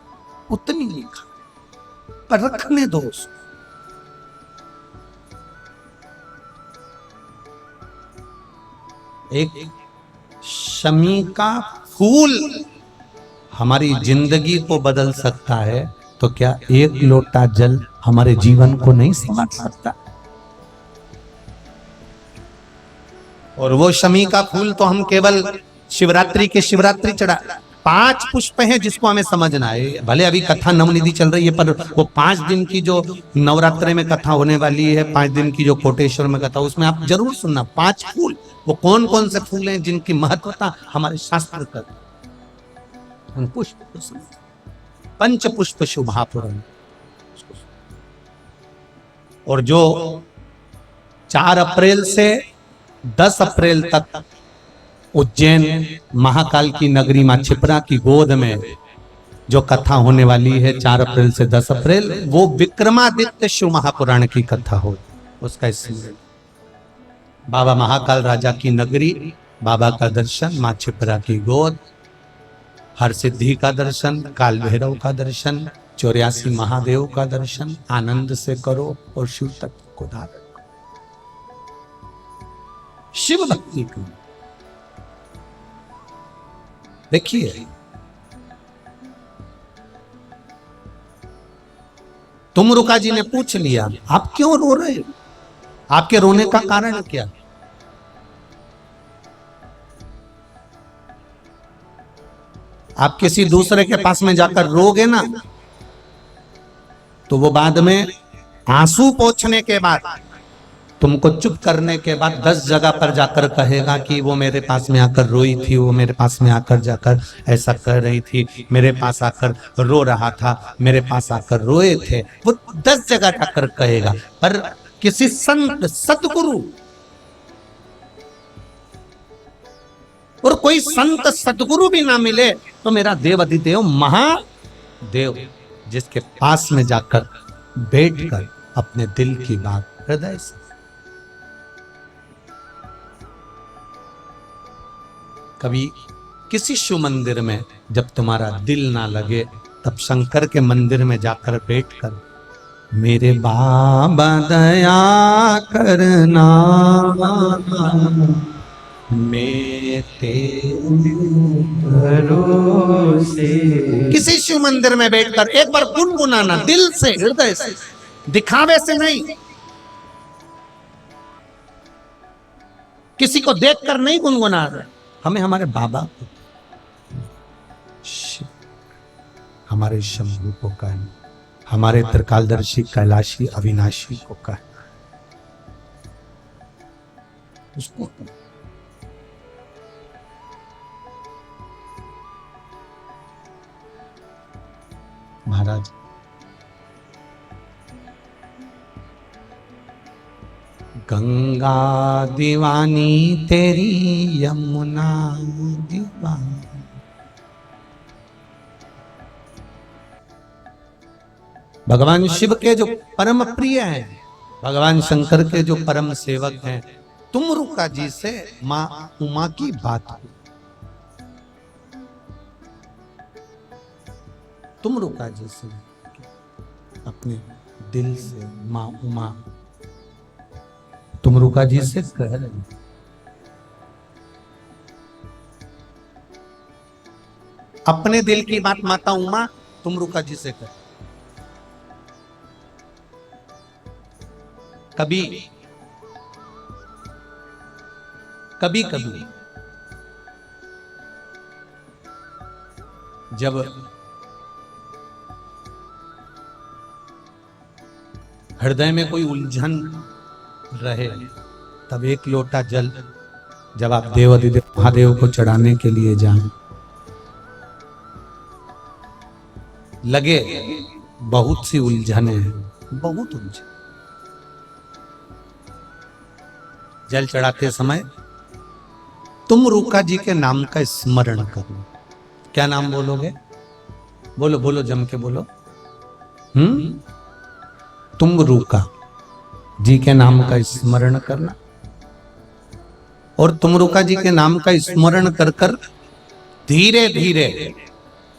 उतनी निखार, परखने दो उसको। एक शमी का फूल हमारी जिंदगी को बदल सकता है, तो क्या एक लोटा जल हमारे जीवन को नहीं संवार सकता? और वो शमी का फूल तो हम केवल शिवरात्रि के शिवरात्रि चढ़ा, 5 पुष्प हैं जिसको हमें समझना है। भले अभी कथा नवनिधि चल रही है, पर वो 5 दिन की जो नवरात्रि में कथा होने वाली है, 5 दिन की जो कोटेश्वर में कथा, उसमें आप जरूर सुनना 5 फूल। वो कौन कौन से फूल हैं जिनकी महत्वता हमारे शास्त्र कर, उन पुष्प को सुन। पंच पुष्प शुभापुरम। और जो 4 अप्रैल से 10 अप्रैल तक उज्जैन महाकाल की नगरी मां छिपरा की गोद में जो कथा होने वाली है 4 अप्रैल से 10 अप्रैल, वो विक्रमादित्य शिव महापुराण की कथा हो। उसका स्मरण, बाबा महाकाल राजा की नगरी, बाबा का दर्शन, मां छिपरा की गोद, हर सिद्धि का दर्शन, काल भैरव का दर्शन, 84 महादेव का दर्शन आनंद से करो और शिव तत्व को धारण करो। शिव भक्ति को देखिए, तुमरुका जी ने पूछ लिया आप क्यों रो रहे हो, आपके रोने का कारण क्या? आप किसी दूसरे के पास में जाकर रोगे ना, तो वो बाद में आंसू पोंछने के बाद, तुमको चुप करने के बाद 10 जगह पर जाकर कहेगा कि वो मेरे पास में आकर रोई थी, वो मेरे पास में आकर जाकर ऐसा कर रही थी, मेरे पास आकर रो रहा था, मेरे पास आकर रोए थे। वो 10 जगह जाकर कहेगा। पर किसी संत सतगुरु, और कोई संत सतगुरु भी ना मिले तो मेरा देव अधिदेव महादेव, जिसके पास में जाकर बैठकर अपने दिल की बात हृदय से, कभी किसी शिव मंदिर में जब तुम्हारा दिल ना लगे, तब शंकर के मंदिर में जाकर बैठकर मेरे बाबा दया करना, मैं तेरे भरोसे। किसी शिव मंदिर में बैठकर एक बार गुनगुनाना दिल से, हृदय से, दिखावे से नहीं, किसी को देखकर नहीं गुनगुना रहे। हमें हमारे बाबा को, हमारे शंभू को कहना, हमारे त्रिकालदर्शी कैलाशी अविनाशी को कहना, उसको महाराज गंगा दीवानी तेरी यमुना दीवानी। भगवान शिव के जो परम प्रिय हैं, भगवान शंकर के जो परम सेवक हैं, तुमरुका जी से मां उमा की बात हुई। तुमरुका जी से अपने दिल से मां उमा तुमरुका जी से कह रही, अपने दिल की बात माता उमा तुमरुका जी से कह। कभी कभी जब हृदय में कोई उलझन रहे तब एक लोटा जल जब आप देवाधिदेव महादेव को चढ़ाने के लिए जाएं, लगे बहुत सी उलझने हैं, बहुत उलझन, जल चढ़ाते समय तुम रूका जी के नाम का स्मरण करो। क्या नाम बोलोगे? बोलो बोलो, जम के बोलो। तुम रूका जी के नाम का स्मरण करना, और तुम रूका जी के नाम का स्मरण कर कर धीरे धीरे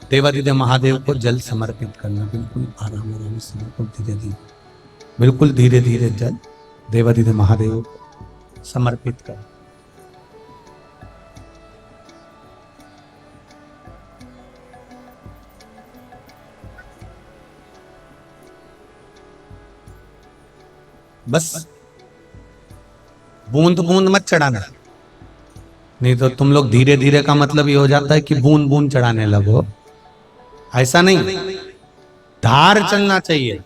देवाधिदेव महादेव को जल समर्पित करना। बिल्कुल आराम आराम से, बिल्कुल धीरे धीरे, बिल्कुल धीरे धीरे जल देवाधिदेव महादेव को समर्पित कर। बस बूंद बूंद मत चढ़ाना, नहीं तो तुम लोग धीरे धीरे का मतलब ये हो जाता है कि बूंद बूंद चढ़ाने लगो। ऐसा नहीं, धार चलना चाहिए,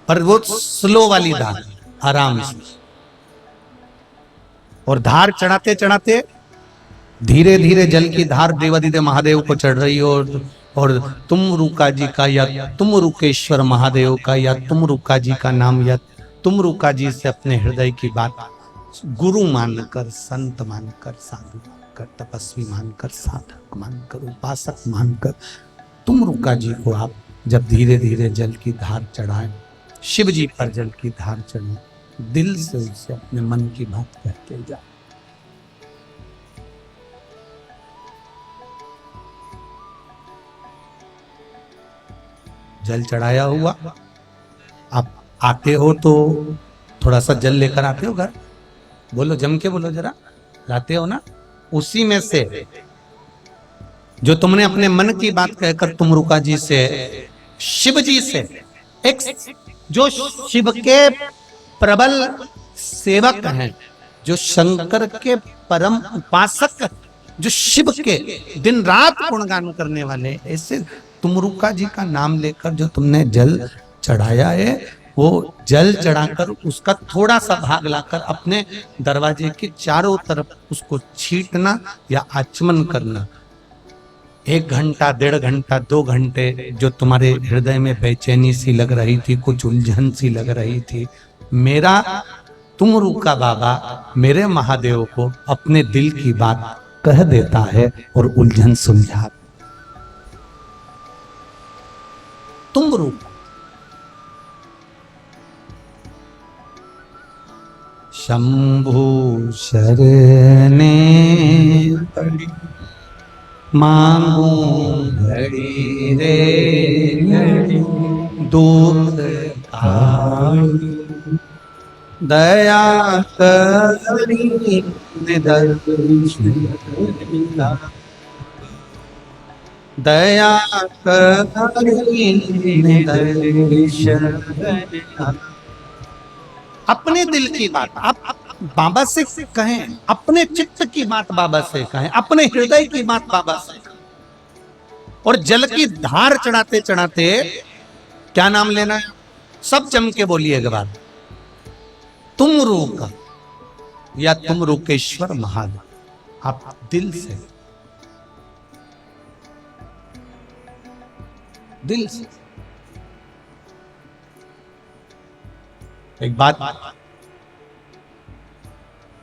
पर वो स्लो वाली धार, आराम से। और धार चढ़ाते चढ़ाते धीरे धीरे जल की धार देवाधिदेव महादेव को चढ़ रही हो, और तुम रूका जी का या तुम रूकेश्वर महादेव का या तुम रूका जी का नाम या तुम रूका जी से अपने हृदय की बात गुरु मानकर, संत मानकर, साधु मानकर, तपस्वी मानकर, साधक मानकर, उपासक मानकर तुम रूका जी को आप जब धीरे धीरे जल की धार चढ़ाएं, शिव जी पर जल की धार चढ़ाएं, दिल से उससे अपने मन की बात कहते जाए। जल चढ़ाया हुआ, आप आते हो तो थोड़ा सा जल लेकर आते हो घर, बोलो जम के बोलो जरा, लाते हो ना? उसी में से जो तुमने अपने मन की बात कहकर तुम रूका जी से, शिव जी से, एक जो शिव के प्रबल सेवक हैं, जो शंकर के परम उपासक, जो शिव के दिन रात गुणगान करने वाले, ऐसे तुम रूका जी का नाम लेकर जो तुमने जल चढ़ाया है, वो जल चढ़ाकर उसका थोड़ा सा भाग लाकर अपने दरवाजे के चारों तरफ उसको छींटना या आचमन करना। 1 घंटा, 1.5 घंटा, 2 घंटे जो तुम्हारे हृदय में बेचैनी सी लग रही थी, कुछ उलझन सी लग रही थी, मेरा तुम रूका बाबा मेरे महादेव को अपने दिल की बात कह देता है और उलझन सुलझा। तुम रूका शंभु शरणे पड़ी, मांगू घड़ी रे घड़ी, दूध दया करी दया करी। अपने दिल की बात आप बाबा से कहें, अपने चित्त की बात बाबा से कहें, अपने हृदय की बात बाबा से। और जल की धार चढ़ाते चढ़ाते क्या नाम लेना है? सब जम के बोलिए एक बार, तुम रूका या तुम रूकेश्वर महादेव। आप दिल से, दिल से। एक बात,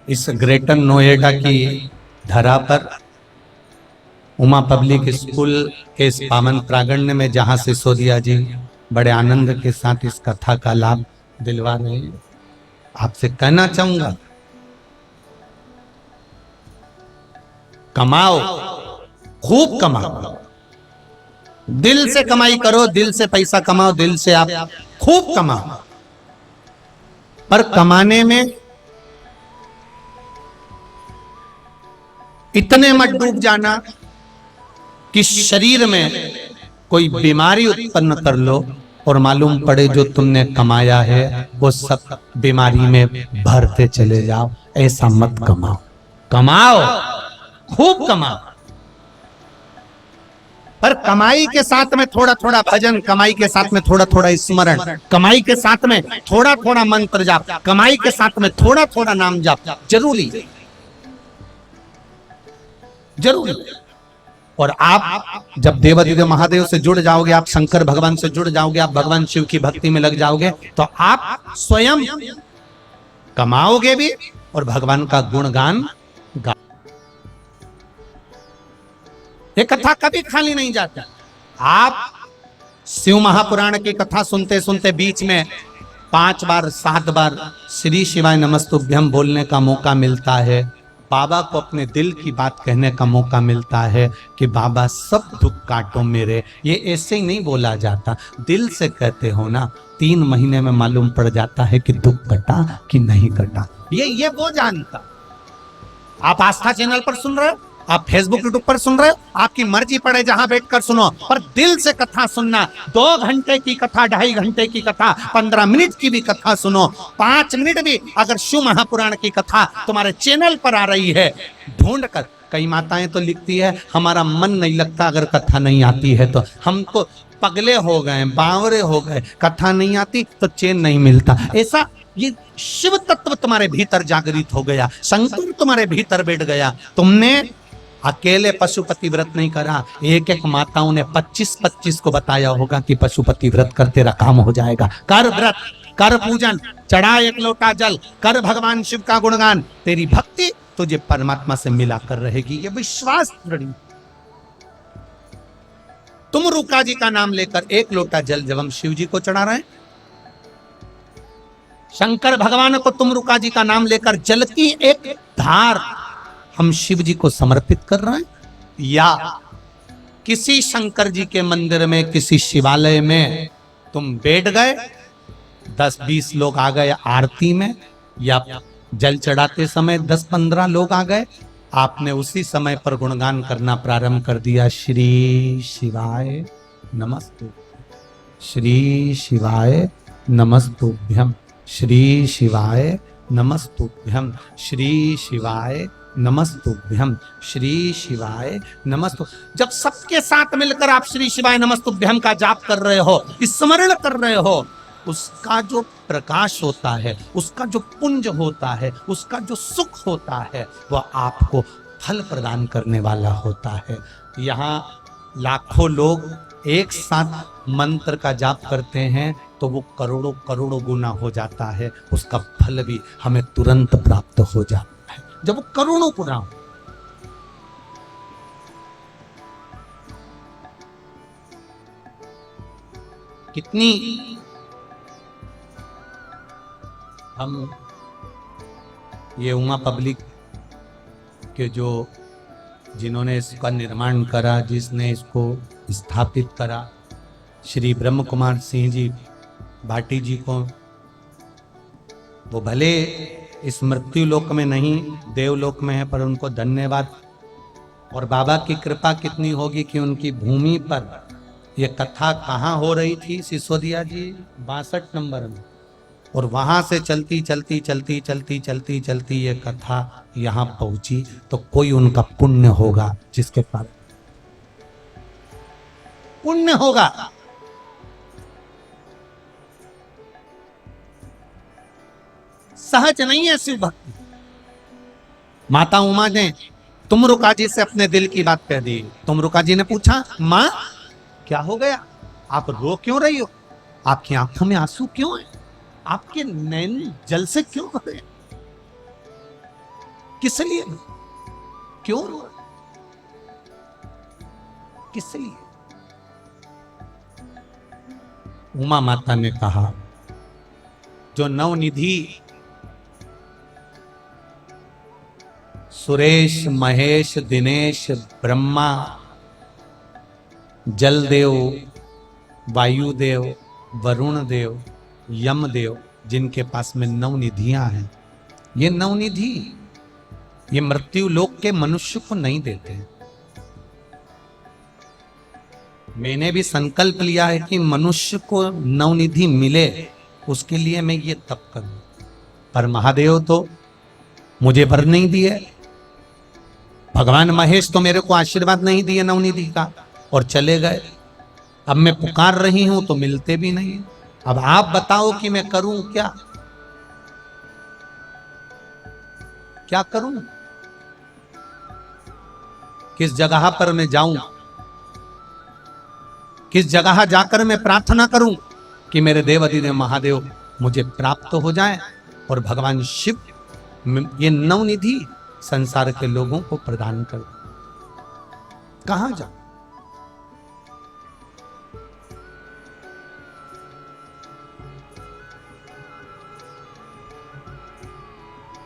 इस ग्रेटर नोएडा की धरा पर उमा पब्लिक स्कूल के इस पावन प्रांगण में, जहां से सिसोदिया जी बड़े आनंद के साथ इस कथा का लाभ दिलवा रहे हैं, आपसे कहना चाहूंगा, कमाओ, खूब कमाओ, दिल से कमाई करो, दिल से पैसा कमाओ, दिल से आप खूब कमाओ। पर कमाने में इतने मत डूब जाना कि शरीर में कोई बीमारी उत्पन्न कर लो और मालूम पड़े जो तुमने कमाया है वो सब बीमारी में भरते चले जाओ। ऐसा मत कमाओ, कमाओ, खूब कमाओ। पर कमाई के साथ में थोड़ा थोड़ा भजन, कमाई के साथ में थोड़ा थोड़ा स्मरण, कमाई के साथ में थोड़ा थोड़ा मंत्र जाप, कमाई के साथ में थोड़ा थोड़ा नाम जाप जरूरी जरूरी। और आप जब देवाधिदेव महादेव से जुड़ जाओगे, आप शंकर भगवान से जुड़ जाओगे, आप भगवान शिव की भक्ति में लग जाओगे, तो आप स्वयं कमाओगे भी और भगवान का गुणगान गा। ये कथा कभी खाली नहीं जाता। आप शिव महापुराण की कथा सुनते सुनते बीच में 5 बार 7 बार श्री शिवाय नमस्तुभ्यम बोलने का मौका मिलता है, बाबा को अपने दिल की बात कहने का मौका मिलता है कि बाबा सब दुख काटो मेरे। ये ऐसे ही नहीं बोला जाता, दिल से कहते हो ना, 3 महीने में मालूम पड़ जाता है कि दुख कटा कि नहीं कटा। ये वो जानता। आप आस्था चैनल पर सुन रहे हो, आप फेसबुक यूट्यूब पर सुन रहे हो, आपकी मर्जी पड़े जहां बैठकर सुनो, पर दिल से कथा सुनना। 2 घंटे की कथा, 2.5 घंटे की कथा, 15 मिनट की भी कथा सुनो, 5 मिनट भी अगर शिव महापुराण की कथा तुम्हारे चैनल पर आ रही है, ढूंढ कर। कई माताएं तो लिखती है हमारा मन नहीं लगता अगर कथा नहीं आती है, तो हम तो पगले हो गए, बावरे हो गए, कथा नहीं आती तो चैन नहीं मिलता। ऐसा ये शिव तत्व तुम्हारे भीतर जागृत हो गया, शंकर तुम्हारे भीतर बैठ गया। तुमने अकेले पशुपति व्रत नहीं करा, एक एक माताओं ने 25-25 को बताया होगा कि पशुपति व्रत कर तेरा काम हो जाएगा। कर व्रत, कर पूजन, चढ़ा 1 लोटा जल, कर भगवान शिव का गुणगान, तेरी भक्ति तुझे परमात्मा से मिला कर रहेगी। ये विश्वास दृढ़। तुम रुका जी का नाम लेकर 1 लोटा जल जब हम शिव जी को चढ़ा रहे हैं, शंकर भगवान को तुम रुका जी का नाम लेकर जल की एक धार हम शिव जी को समर्पित कर रहे हैं, या किसी शंकर जी के मंदिर में, किसी शिवालय में तुम बैठ गए, 10-20 लोग आ गए आरती में, या जल चढ़ाते समय 10-15 लोग आ गए, आपने उसी समय पर गुणगान करना प्रारंभ कर दिया। श्री शिवाय नमस्तु, श्री शिवाय नमस्तुभ्यम, श्री शिवाय नमस्तुभ्यम, श्री शिवाय नमस्तुभ्यम, श्री शिवाय नमस्तु। जब सबके साथ मिलकर आप श्री शिवाय नमस्तुभ्यम का जाप कर रहे हो, स्मरण कर रहे हो, उसका जो प्रकाश होता है, उसका जो पुंज होता है, उसका जो सुख होता है, वह आपको फल प्रदान करने वाला होता है। यहाँ लाखों लोग एक साथ मंत्र का जाप करते हैं तो वो करोड़ों करोड़ों गुना हो जाता है, उसका फल भी हमें तुरंत प्राप्त हो जाता है जब वो करोड़ों गुना हो। कितनी हम ये उमा पब्लिक के जो जिन्होंने इसका निर्माण करा, जिसने इसको स्थापित करा, श्री ब्रह्म कुमार सिंह जी भाटी जी को, वो भले इस मृत्यु लोक में नहीं देवलोक में है, पर उनको धन्यवाद। और बाबा की कृपा कितनी होगी कि उनकी भूमि पर ये कथा कहाँ हो रही थी, सिसोदिया जी 62 नंबर में, और वहां से चलती चलती चलती चलती चलती चलती ये कथा यहाँ पहुंची, तो कोई उनका पुण्य होगा जिसके पास पुण्य होगा। सहज नहीं है शिव भक्ति। माता उमा ने तुमरुका जी से अपने दिल की बात कह दी। तुमरुका जी ने पूछा, माँ क्या हो गया, आप रो क्यों रही हो, आपकी आंखों में आंसू क्यों है, आपके नैन जल से क्यों हो रहे, किस लिए, क्यों रो रहे, किस लिए? उमा माता ने कहा, जो नवनिधि सुरेश महेश दिनेश ब्रह्मा जलदेव वायुदेव वरुण देव यमदेव, जिनके पास में नवनिधियां हैं, ये नवनिधि ये मृत्यु लोक के मनुष्य को नहीं देते। मैंने भी संकल्प लिया है कि मनुष्य को नवनिधि मिले, उसके लिए मैं ये तप करूं, पर महादेव तो मुझे वर नहीं दिए, भगवान महेश तो मेरे को आशीर्वाद नहीं दिए नवनिधि का, और चले गए। अब मैं पुकार रही हूं तो मिलते भी नहीं। अब आप बताओ कि मैं करूं क्या, क्या करूं, किस जगह पर मैं जाऊं, किस जगह जाकर मैं प्रार्थना करूं कि मेरे देवाधिदेव महादेव मुझे प्राप्त हो जाए और भगवान शिव ये नवनिधि संसार के लोगों को प्रदान कर। कहां जाऊं?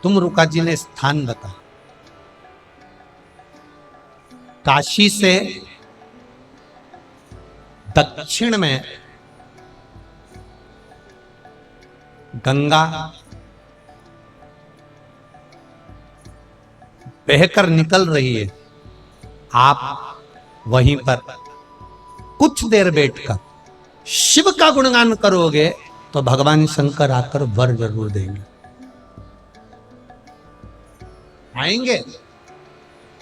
तुम रुका जी ने स्थान बताया। काशी से दक्षिण में गंगा बहकर निकल रही है। आप वहीं पर कुछ देर बैठकर शिव का गुणगान करोगे तो भगवान शंकर आकर वर जरूर देंगे। आएंगे,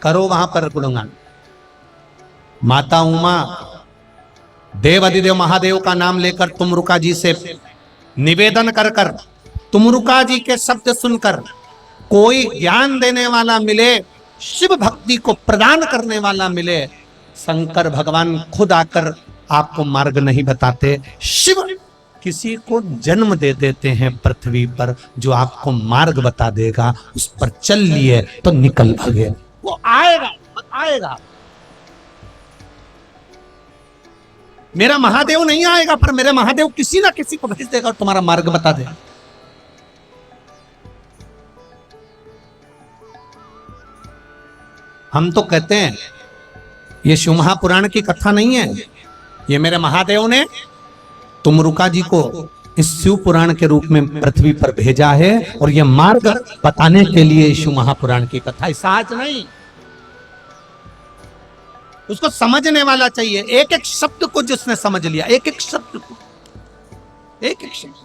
करो वहां पर गुणगान। माता उमा, देवाधिदेव महादेव का नाम लेकर तुमरुका जी से निवेदन कर कर, तुमरुका जी के शब्द सुनकर कोई ज्ञान देने वाला मिले, शिव भक्ति को प्रदान करने वाला मिले, शंकर भगवान खुद आकर आपको मार्ग नहीं बताते। शिव किसी को जन्म दे देते हैं पृथ्वी पर, जो आपको मार्ग बता देगा, उस पर चल लिए तो निकल भागे। वो आएगा, आएगा। मेरा महादेव नहीं आएगा, पर मेरे महादेव किसी ना किसी को भेज देगा और तुम्हारा मार्ग बता देगा। हम तो कहते हैं ये शिव महापुराण की कथा नहीं है, ये मेरे महादेव ने तुमरुका जी को इस शिव पुराण के रूप में पृथ्वी पर भेजा है और यह मार्ग बताने के लिए शिव महापुराण की कथा, साज नहीं। उसको समझने वाला चाहिए, एक एक शब्द को जिसने समझ लिया, एक एक शब्द को, एक एक शब्द।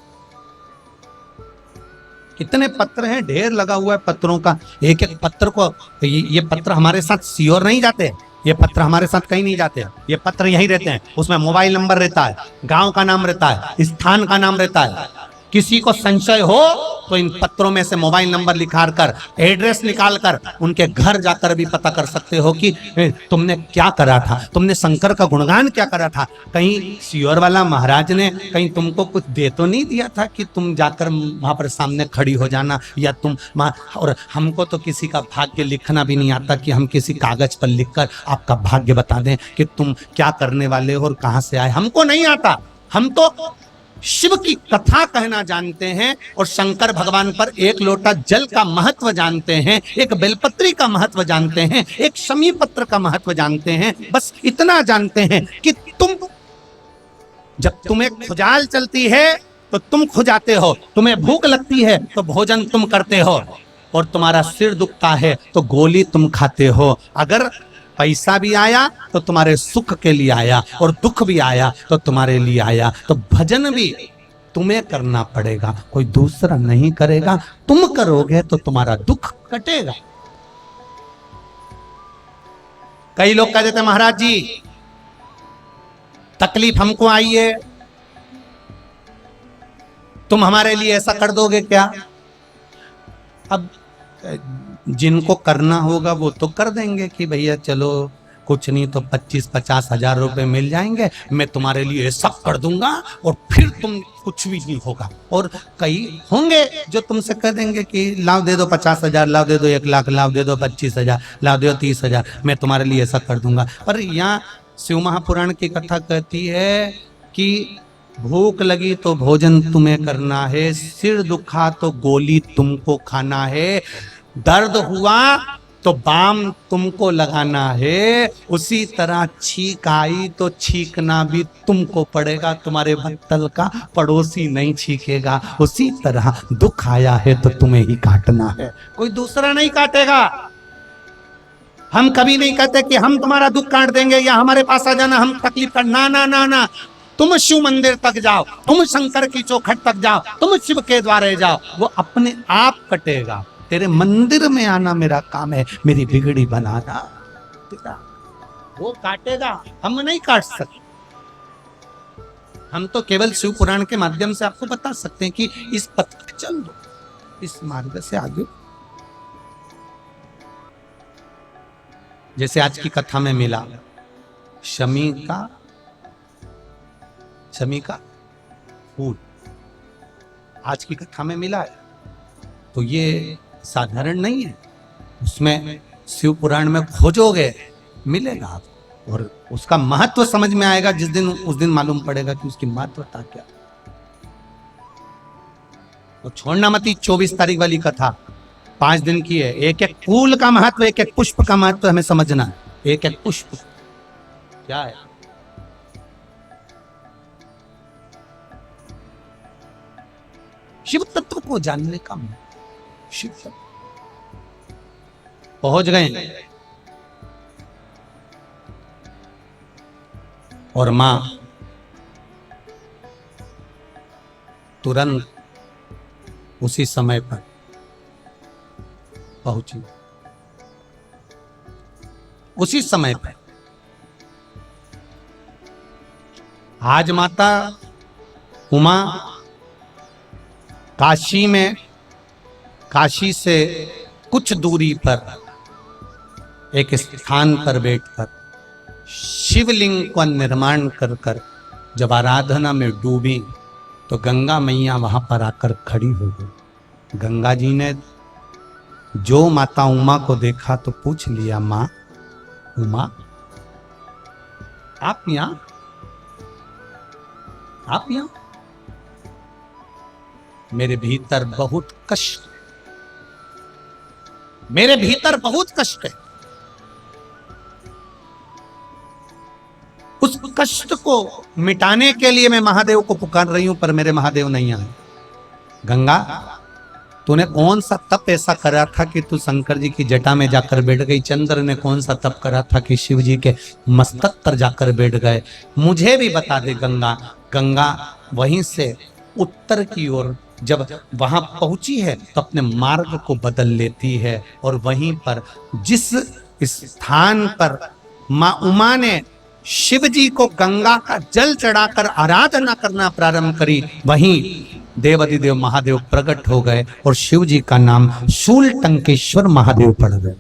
कितने पत्र हैं, ढेर लगा हुआ है पत्रों का। एक एक पत्र को, ये पत्र हमारे साथ सीओर नहीं जाते, ये पत्र हमारे साथ कहीं नहीं जाते, ये पत्र यहीं रहते हैं। उसमें मोबाइल नंबर रहता है, गांव का नाम रहता है, स्थान का नाम रहता है। किसी को संशय हो तो इन पत्रों में से मोबाइल नंबर लिखा कर, एड्रेस निकाल कर उनके घर जाकर भी पता कर सकते हो कि तुमने क्या करा था, तुमने शंकर का गुणगान क्या करा था। कहीं सियोर वाला महाराज ने कहीं तुमको कुछ दे तो नहीं दिया था कि तुम जाकर वहां पर सामने खड़ी हो जाना, या तुम। और हमको तो किसी का भाग्य लिखना भी नहीं आता कि हम किसी कागज पर लिखकर आपका भाग्य बता दें कि तुम क्या करने वाले हो और कहां से आए, हमको नहीं आता। हम तो शिव की कथा कहना जानते हैं और शंकर भगवान पर एक लोटा जल का महत्व जानते हैं, एक बेलपत्री का महत्व जानते हैं, एक शमी पत्र का महत्व जानते हैं। बस इतना जानते हैं कि तुम, जब तुम्हें खुजाल चलती है तो तुम खुजाते हो, तुम्हें भूख लगती है तो भोजन तुम करते हो, और तुम्हारा सिर दुखता है तो गोली तुम खाते हो। अगर पैसा भी आया तो तुम्हारे सुख के लिए आया, और दुख भी आया तो तुम्हारे लिए आया। तो भजन भी तुम्हें करना पड़ेगा, कोई दूसरा नहीं करेगा। तुम करोगे तो तुम्हारा दुख कटेगा। कई लोग कह देते महाराज जी तकलीफ हमको आई है, तुम हमारे लिए ऐसा कर दोगे क्या? अब जिनको करना होगा वो तो कर देंगे कि भैया चलो कुछ नहीं तो 25-50 हजार रुपए मिल जाएंगे, मैं तुम्हारे लिए ऐसा कर दूंगा और फिर तुम कुछ भी नहीं होगा। और कई होंगे जो तुमसे कह देंगे कि लाओ दे दो 50,000, लाओ दे दो 1 लाख, लाओ दे दो 25,000, लाओ दे दो 30,000, मैं तुम्हारे लिए ऐसा कर दूंगा। पर यहाँ शिव महापुराण की कथा कहती है कि भूख लगी तो भोजन तुम्हें करना है, सिर दुखा तो गोली तुमको खाना है, दर्द हुआ तो बाम तुमको लगाना है, उसी तरह छींक आई तो छींकना भी तुमको पड़ेगा, तुम्हारे बत्तल का पड़ोसी नहीं छींकेगा। उसी तरह दुख आया है तो तुम्हें ही काटना है, कोई दूसरा नहीं काटेगा। हम कभी नहीं कहते कि हम तुम्हारा दुख काट देंगे या हमारे पास आ जाना, हम तकलीफ कर, ना ना ना ना। तुम शिव मंदिर तक जाओ, तुम शंकर की चौखट तक जाओ, तुम शिव के द्वारे जाओ, वो अपने आप कटेगा। तेरे मंदिर में आना मेरा काम है, मेरी बिगड़ी बनाना तेरा। वो काटेगा, हम नहीं काट सकते। हम तो केवल शिव पुराण के माध्यम से आपको बता सकते हैं कि इस पथ पे चल दो, इस मार्ग से आगे। जैसे आज की कथा में मिला शमी का फूल, आज की कथा में मिला है, तो ये साधारण नहीं है। उसमें शिव पुराण में खोजोगे मिलेगा आप, और उसका महत्व समझ में आएगा उस दिन मालूम पड़ेगा कि उसकी महत्वता क्या। तो छोड़ना मत 24 तारीख वाली कथा, 5 दिन की है। एक एक फूल का महत्व, एक एक पुष्प का महत्व हमें समझना है। एक एक पुष्प क्या है। शिव तत्व को जानने का शिव तत्व पहुंच गए, और मां तुरंत उसी समय पर पहुंची, उसी समय पर। आज माता उमा काशी से कुछ दूरी पर एक स्थान पर बैठकर शिवलिंग का निर्माण कर जब आराधना में डूबी तो गंगा मैया वहां पर आकर खड़ी हो गई। गंगा जी ने जो माता उमा को देखा तो पूछ लिया, मां उमा आप यहां? मेरे भीतर बहुत कष्ट, मेरे भीतर बहुत कष्ट है। उस कष्ट को मिटाने के लिए मैं महादेव को पुकार रही हूं, पर मेरे महादेव नहीं आए। गंगा, तूने कौन सा तप ऐसा करा था कि तू शंकर जी की जटा में जाकर बैठ गई? चंद्र ने कौन सा तप करा था कि शिव जी के मस्तक पर जाकर बैठ गए? मुझे भी बता दे गंगा। गंगा वहीं से उत्तर की ओर जब वहां पहुंची है तो अपने मार्ग को बदल लेती है, और वहीं पर जिस स्थान पर मां उमा ने शिव जी को गंगा का जल चढ़ाकर आराधना करना प्रारंभ करी, वहीं देवाधिदेव महादेव प्रकट हो गए और शिव जी का नाम शूलटंकेश्वर महादेव पड़ गए।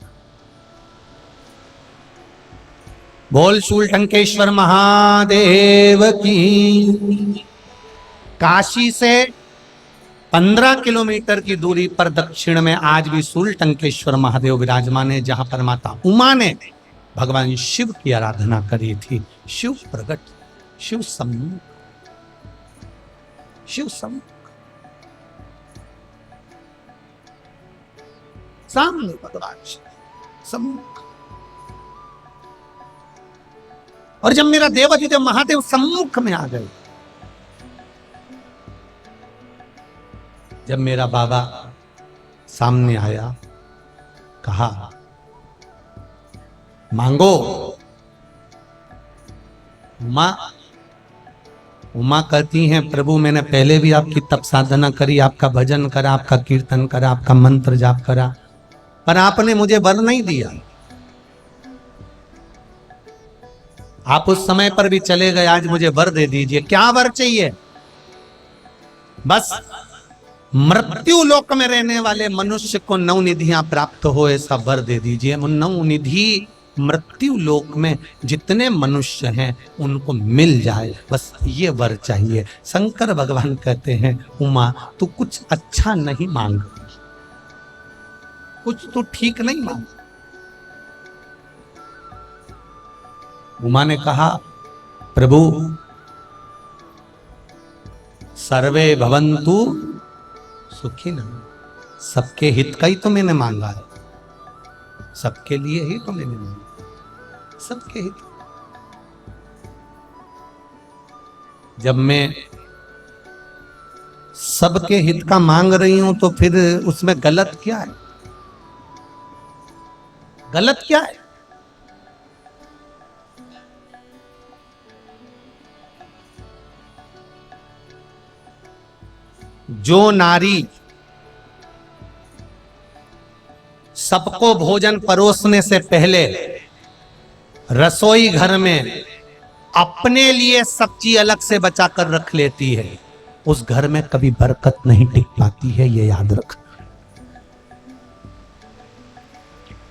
बोल शूलटंकेश्वर महादेव की। काशी से 15 किलोमीटर की दूरी पर दक्षिण में आज भी शूलटंकेश्वर महादेव विराजमान है, जहां पर माता उमा ने भगवान शिव की आराधना करी थी। शिव प्रकट, शिव सम्मुख, शिव सम्मुख, सामने भगवान शिव सम्मुख। और जब मेरा देवाधिदेव महादेव सम्मुख में आ गए, जब मेरा बाबा सामने आया, कहा मांगो। उमा कहती हैं, प्रभु मैंने पहले भी आपकी तप साधना करी, आपका भजन करा, आपका कीर्तन करा, आपका मंत्र जाप करा, पर आपने मुझे वर नहीं दिया। आप उस समय पर भी चले गए, आज मुझे वर दे दीजिए। क्या वर चाहिए? बस मृत्यु लोक में रहने वाले मनुष्य को 9 निधियां प्राप्त हो, ऐसा वर दे दीजिए। उन 9 निधि मृत्यु लोक में जितने मनुष्य हैं उनको मिल जाए, बस ये वर चाहिए। शंकर भगवान कहते हैं, उमा तू कुछ अच्छा नहीं मांग, कुछ तो ठीक नहीं मांग। उमा ने कहा, प्रभु सर्वे भवन्तु सुखिनः, सबके हित का ही तो मैंने मांगा है, सबके लिए ही तो मैंने मांगा, सबके हित। जब मैं सबके हित का मांग रही हूं तो फिर उसमें गलत क्या है? गलत क्या है? जो नारी सबको भोजन परोसने से पहले रसोई घर में अपने लिए सब्जी अलग से बचा कर रख लेती है, उस घर में कभी बरकत नहीं टिक पाती है, ये याद रख।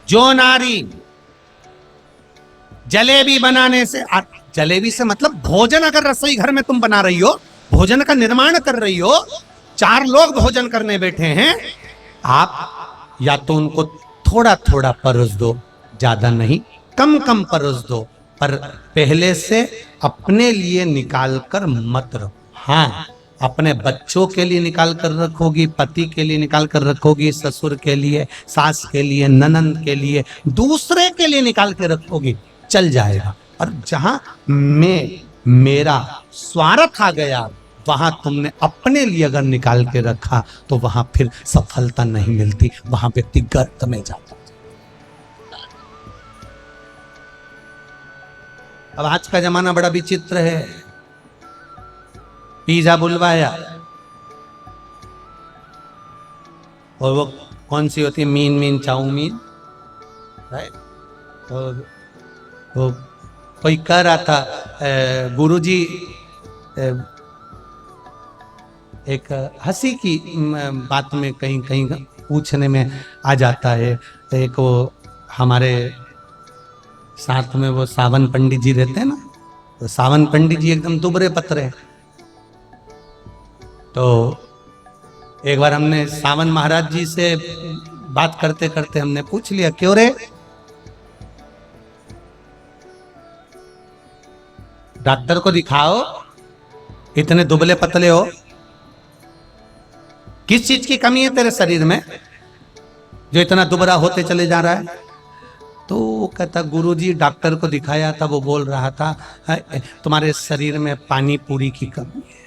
जो नारी जलेबी बनाने से, जलेबी से मतलब भोजन, अगर रसोई घर में तुम बना रही हो, भोजन का निर्माण कर रही हो, 4 लोग भोजन करने बैठे हैं, आप या तो उनको थोड़ा थोड़ा परोस दो, ज्यादा नहीं, कम कम परोस दो, पर पहले से अपने लिए निकाल कर मत रखो। हाँ, अपने बच्चों के लिए निकाल कर रखोगी, पति के लिए निकाल कर रखोगी, ससुर के लिए, सास के लिए, ननंद के लिए, दूसरे के लिए निकाल के रखोगी, चल जाएगा। और जहां मेरा स्वार्थ आ गया, वहां तुमने अपने लिए अगर निकाल के रखा, तो वहां फिर सफलता नहीं मिलती, वहां व्यक्ति गर्त में जाता। अब आज का जमाना बड़ा विचित्र है। पिज्जा बुलवाया, और वो कौन सी होती है, मीन चाउमीन, और वो कोई कह रहा था, गुरुजी, एक हंसी की बात में कहीं कहीं पूछने में आ जाता है। एक वो हमारे साथ में वो सावन पंडित जी रहते हैं ना, तो सावन पंडित जी एकदम दुबरे पतरे। तो एक बार हमने सावन महाराज जी से बात करते करते हमने पूछ लिया, क्यों रे, डॉक्टर को दिखाओ, इतने दुबले पतले हो, किस चीज की कमी है तेरे शरीर में जो इतना दुबरा होते चले जा रहा है? तो वो कहता, गुरुजी डॉक्टर को दिखाया था, वो बोल रहा था तुम्हारे शरीर में पानी पूरी की कमी है।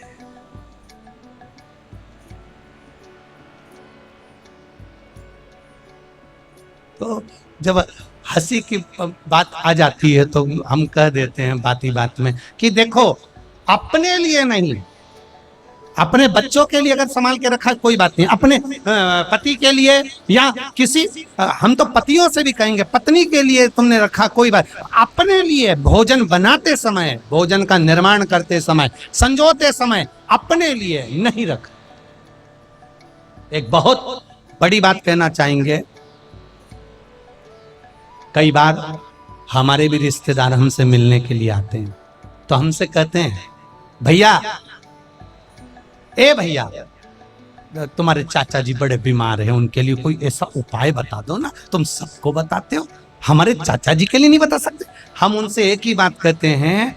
तो जब हंसी की बात आ जाती है तो हम कह देते हैं बात ही बात में कि देखो, अपने लिए नहीं, अपने बच्चों के लिए अगर संभाल के रखा कोई बात नहीं, अपने पति के लिए या किसी, हम तो पतियों से भी कहेंगे, पत्नी के लिए तुमने रखा कोई बात, अपने लिए भोजन बनाते समय, भोजन का निर्माण करते समय, संजोते समय अपने लिए नहीं रखा। एक बहुत बड़ी बात कहना चाहेंगे, कई बार हमारे भी रिश्तेदार हमसे मिलने के लिए आते हैं, तो हमसे कहते हैं, भैया, ए भैया, तुम्हारे चाचा जी बड़े बीमार हैं, उनके लिए कोई ऐसा उपाय बता दो ना, तुम सबको बताते हो, हमारे चाचा जी के लिए नहीं बता सकते? हम उनसे एक ही बात कहते हैं,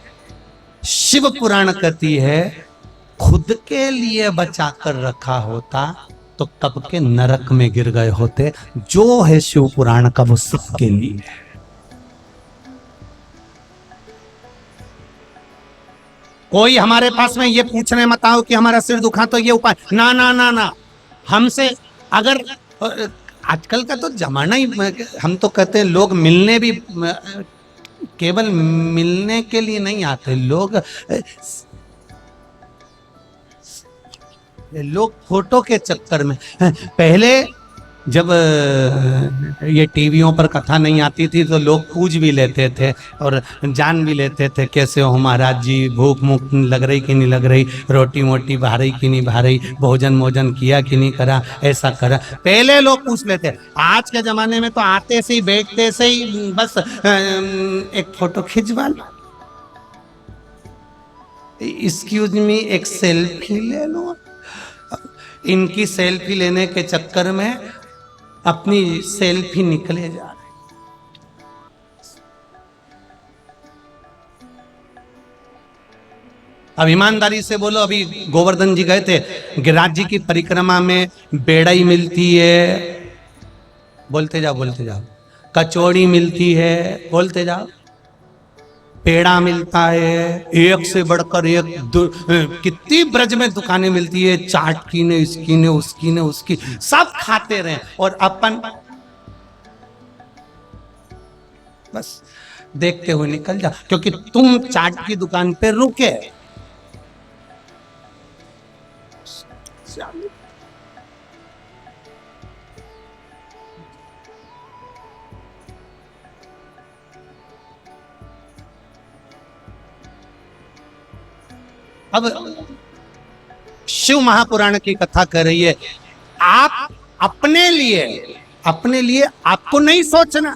शिव पुराण कहती है, खुद के लिए बचा कर रखा होता तो कब के नरक में गिर गए होते। जो है शिव पुराण का वो सबके लिए है। कोई हमारे पास में ये पूछने मत आओ कि हमारा सिर दुखा तो ये उपाय, ना ना ना ना, हमसे अगर, आजकल का तो जमाना ही, हम तो कहते हैं लोग मिलने भी, केवल मिलने के लिए नहीं आते लोग फोटो के चक्कर में। पहले जब ये टीवियों पर कथा नहीं आती थी तो लोग पूछ भी लेते थे और जान भी लेते थे, कैसे हो महाराज जी, भूख मुख लग रही कि नहीं लग रही, रोटी मोटी भा रही कि नहीं भा रही, भोजन मोजन किया कि नहीं करा, ऐसा करा, पहले लोग पूछ लेते। आज के जमाने में तो आते से ही, बैठते से ही बस एक फोटो खिंचवा लो, एक्सक्यूज मी, एक सेल्फी ले लो। इनकी सेल्फी लेने के चक्कर में अपनी सेल्फी निकले जा रहे। अब ईमानदारी से बोलो, अभी गोवर्धन जी गए थे, गिरिराज जी की परिक्रमा में बेड़ई मिलती है, बोलते जाओ बोलते जाओ, कचौड़ी मिलती है, बोलते जाओ, पेड़ा मिलता है, एक से बढ़कर एक, कितनी ब्रज में दुकानें मिलती है, चाट की ने, इसकी ने, उसकी ने, उसकी, सब खाते रहे और अपन बस देखते हुए निकल जा, क्योंकि तुम चाट की दुकान पे रुके। अब शिव महापुराण की कथा कर रही है, आप अपने लिए आपको नहीं सोचना,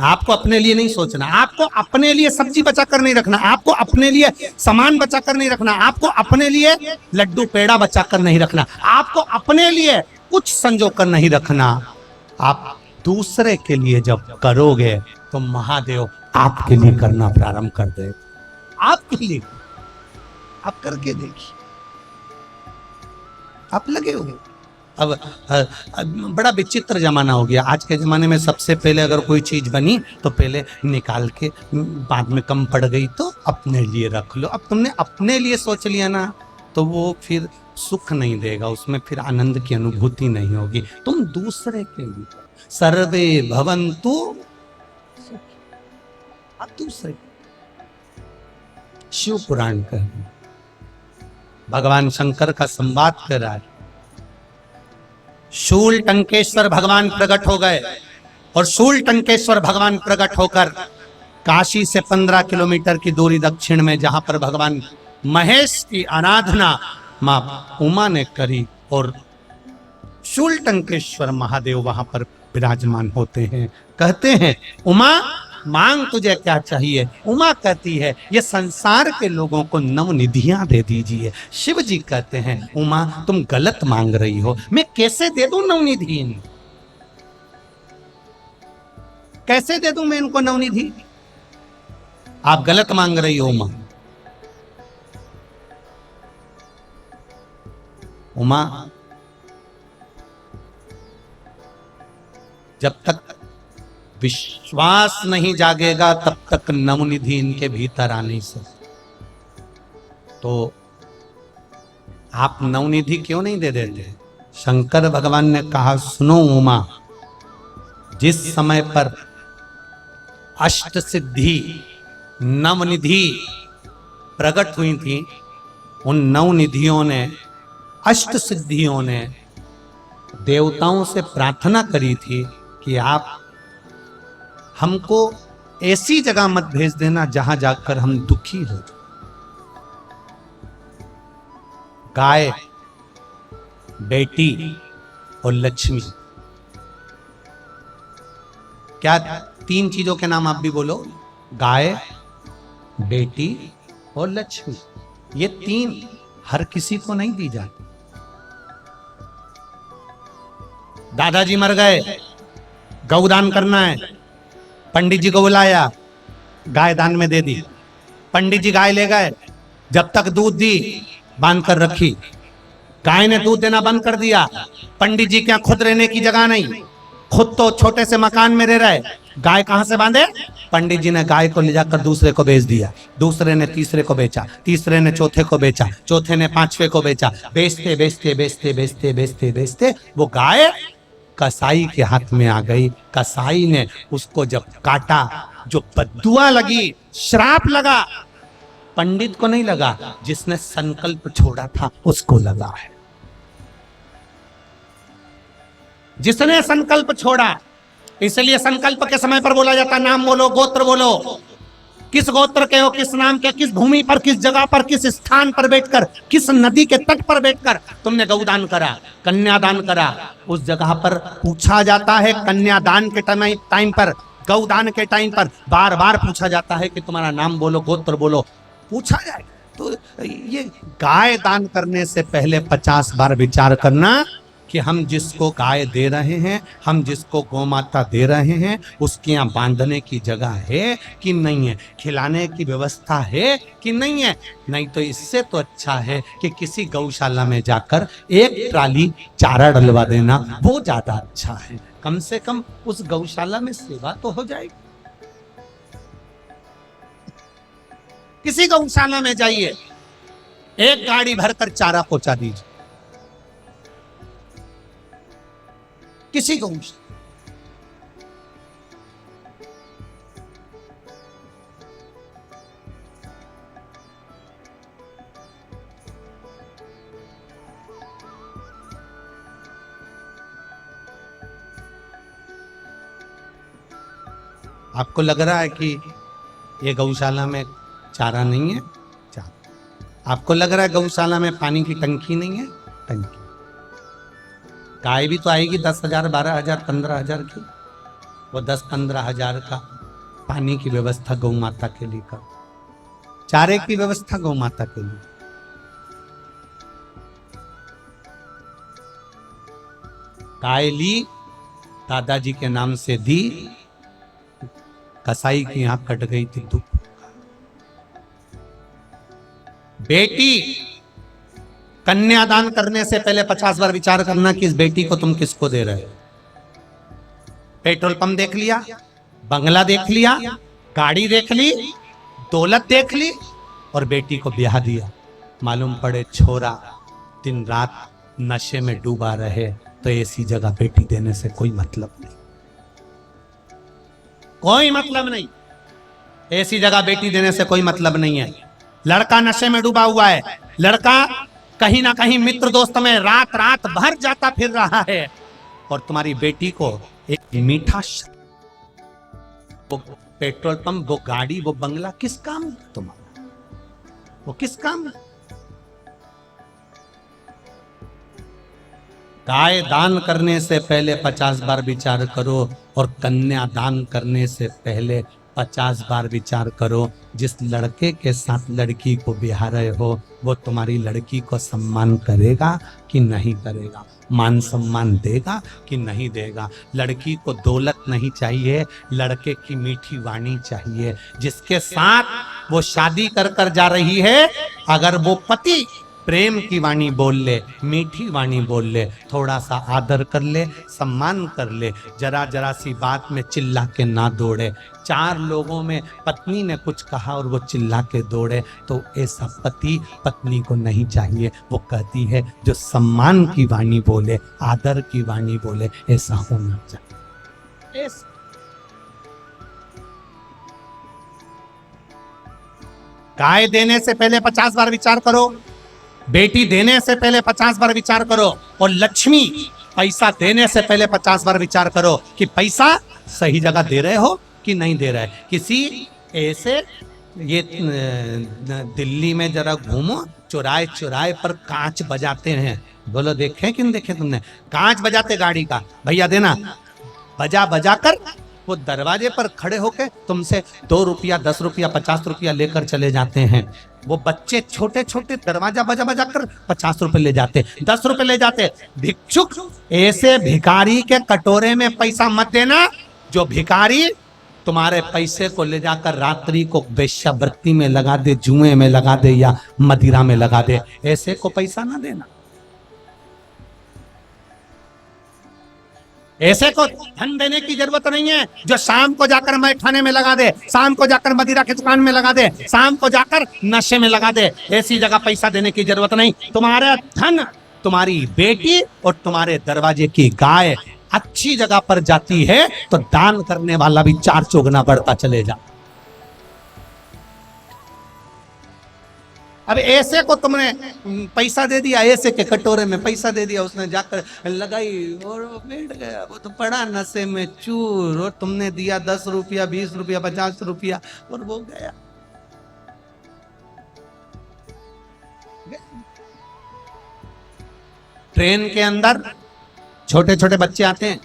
आपको अपने लिए नहीं सोचना, आपको अपने लिए सब्जी बचा कर नहीं रखना, आपको अपने लिए सामान बचा कर नहीं रखना, आपको अपने लिए लड्डू पेड़ा बचा कर नहीं रखना, आपको अपने लिए कुछ संजो कर नहीं रखना। आप दूसरे के लिए जब करोगे तो महादेव आपके लिए करना प्रारंभ कर दे। आपके लिए आप करके देखिए, आप लगे होंगे। अब बड़ा विचित्र जमाना हो गया। आज के जमाने में सबसे पहले अगर कोई चीज बनी तो पहले निकाल के, बाद में कम पड़ गई तो अपने लिए रख लो। अब तुमने अपने लिए सोच लिया ना तो वो फिर सुख नहीं देगा, उसमें फिर आनंद की अनुभूति नहीं होगी। तुम दूसरे के लिए, सर्वे भवन्तु, अब दूसरे शिव पुराण का भगवान शंकर का संवाद कर रहा है। शूल टंकेश्वर भगवान प्रकट हो गए और शूल टंकेश्वर भगवान प्रकट होकर काशी से 15 किलोमीटर की दूरी दक्षिण में, जहां पर भगवान महेश की आराधना मां उमा ने करी, और शूल टंकेश्वर महादेव वहां पर विराजमान होते हैं। कहते हैं, उमा मांग तुझे क्या चाहिए? उमा कहती है, ये संसार के लोगों को नवनिधियां दे दीजिए। शिव जी कहते हैं, उमा तुम गलत मांग रही हो, मैं कैसे दे दूं नवनिधि? कैसे दे दूं मैं इनको नवनिधि? आप गलत मांग रही हो उमा। उमा जब तक विश्वास नहीं जागेगा तब तक नवनिधि इनके भीतर आ नहीं सकती। तो आप नवनिधि क्यों नहीं दे देते? शंकर भगवान ने कहा, सुनो उमा, जिस समय पर अष्ट सिद्धि नवनिधि प्रकट हुई थी, उन नवनिधियों ने, अष्ट सिद्धियों ने देवताओं से प्रार्थना करी थी कि आप हमको ऐसी जगह मत भेज देना जहां जाकर हम दुखी हो। गाय, बेटी और लक्ष्मी, क्या 3 चीजों के नाम आप भी बोलो? गाय, बेटी और लक्ष्मी। ये 3 हर किसी को नहीं दी जाती। दादाजी मर गए, गौदान करना है, पंडित जी को बुलाया, गाय दान में दे दी। पंडित जी गाय ले गए, जब तक दूध दी बांध कर रखी, गाय ने दूध देना बंद कर दिया। पंडित जी क्या खुद रहने की जगह नहीं, खुद तो छोटे से मकान में रह रहे, गाय कहां से बांधे? पंडित जी ने गाय को ले जाकर दूसरे को बेच दिया, दूसरे ने तीसरे को बेचा, तीसरे ने चौथे को बेचा, चौथे ने 5वें को बेचा। बेचते बेचते बेचते बेचते बेचते बेचते वो गाय कसाई के हाथ में आ गई। कसाई ने उसको जब काटा, जो बद्दुआ लगी, श्राप लगा, पंडित को नहीं लगा, जिसने संकल्प छोड़ा था उसको लगा है। जिसने संकल्प छोड़ा, इसलिए संकल्प के समय पर बोला जाता, नाम बोलो, गोत्र बोलो, किस गोत्र के हो, किस नाम के, किस भूमि पर, किस जगह पर, किस स्थान पर बैठकर, किस नदी के तट पर बैठकर तुमने गौदान करा, कन्यादान करा। उस जगह पर पूछा जाता है, कन्यादान के टाइम पर, गौदान के टाइम पर बार बार पूछा जाता है कि तुम्हारा नाम बोलो, गोत्र बोलो, पूछा जाए। तो ये गाय दान करने से पहले 50 बार विचार करना कि हम जिसको गाय दे रहे हैं, हम जिसको गौ माता दे रहे हैं, उसके यहाँ बांधने की जगह है कि नहीं है, खिलाने की व्यवस्था है कि नहीं है। नहीं तो इससे तो अच्छा है कि किसी गौशाला में जाकर 1 ट्राली चारा डलवा देना, वो ज्यादा अच्छा है। कम से कम उस गौशाला में सेवा तो हो जाएगी। किसी गौशाला में जाइए, 1 गाड़ी भरकर चारा पहुंचा दीजिए किसी गौशाला। आपको लग रहा है कि ये गौशाला में चारा नहीं है, आपको लग रहा है गौशाला में पानी की टंकी नहीं है? टंकी। गाय भी तो आएगी 10,000, 12,000, 15,000 की। वो 10-15,000 का पानी की व्यवस्था गौ माता के लिए करो, चारे की व्यवस्था गौ माता के लिए। गाय ली, दादाजी के नाम से दी, कसाई की आंख कट गई थी दुख। बेटी, कन्यादान करने से पहले 50 बार विचार करना कि इस बेटी को तुम किसको दे रहे हो। पेट्रोल पंप देख लिया, बंगला देख लिया, गाड़ी देख ली, दौलत देख ली और बेटी को ब्याह दिया। मालूम पड़े छोरा दिन रात नशे में डूबा रहे तो ऐसी जगह बेटी देने से कोई मतलब नहीं, कोई मतलब नहीं। ऐसी जगह बेटी देने से कोई मतलब नहीं है। लड़का नशे में डूबा हुआ है, लड़का कहीं ना कहीं मित्र दोस्त में रात रात भर जाता फिर रहा है, और तुम्हारी बेटी को एक मीठा वो पेट्रोल पंप, वो गाड़ी, वो बंगला किस काम है तुम्हारा? वो किस काम है? गाय दान करने से पहले 50 बार विचार करो और कन्या दान करने से पहले 50 बार विचार करो। जिस लड़के के साथ लड़की को ब्याह रहे हो वो तुम्हारी लड़की को सम्मान करेगा कि नहीं करेगा, मान सम्मान देगा कि नहीं देगा। लड़की को दौलत नहीं चाहिए, लड़के की मीठी वाणी चाहिए। जिसके साथ वो शादी कर कर जा रही है, अगर वो पति प्रेम की वाणी बोल ले, मीठी वाणी बोल ले, थोड़ा सा आदर कर ले, सम्मान कर ले, जरा जरा सी बात में चिल्ला के ना दौड़े। 4 लोगों में पत्नी ने कुछ कहा और वो चिल्ला के दौड़े तो ऐसा पति पत्नी को नहीं चाहिए। वो कहती है जो सम्मान की वाणी बोले, आदर की वाणी बोले, ऐसा होना चाहिए। गाय देने से पहले 50 बार विचार करो, बेटी देने से पहले 50 बार विचार करो, और लक्ष्मी पैसा देने से पहले 50 बार विचार करो कि पैसा सही जगह दे रहे हो कि नहीं दे रहे। किसी ऐसे ये दिल्ली में जरा घूमो, चौराहे चौराहे पर कांच बजाते हैं, बोलो देखे कि नहीं देखे तुमने? कांच बजाते गाड़ी का, भैया देना, बजा बजा कर वो दरवाजे पर खड़े होके तुमसे 2 रुपया, 10 रुपया, 50 रुपया लेकर चले जाते हैं। वो बच्चे छोटे छोटे दरवाजा बजा बजा कर 50 रुपए ले जाते, 10 रुपए ले जाते। भिक्षुक, ऐसे भिखारी के कटोरे में पैसा मत देना। जो भिखारी तुम्हारे पैसे को ले जाकर रात्रि को वेश्यावृत्ति में लगा दे, जुए में लगा दे या मदिरा में लगा दे, ऐसे को पैसा ना देना। ऐसे को धन देने की जरूरत नहीं है। जो शाम को जाकर मैखाने में लगा दे, शाम को जाकर मदिरा की दुकान में लगा दे, शाम को जाकर नशे में लगा दे, ऐसी जगह पैसा देने की जरूरत नहीं। तुम्हारा धन, तुम्हारी बेटी और तुम्हारे दरवाजे की गाय अच्छी जगह पर जाती है तो दान करने वाला भी 4 चौगुना बढ़ता चले जा। अब ऐसे को तुमने पैसा दे दिया, ऐसे के कटोरे में पैसा दे दिया, उसने जाकर लगाई और वो बैठ गया, वो तो पड़ा नशे में चूर, और तुमने दिया 10 रुपया, 20 रुपया, 50 रुपया और वो गया। ट्रेन के अंदर छोटे छोटे बच्चे आते हैं,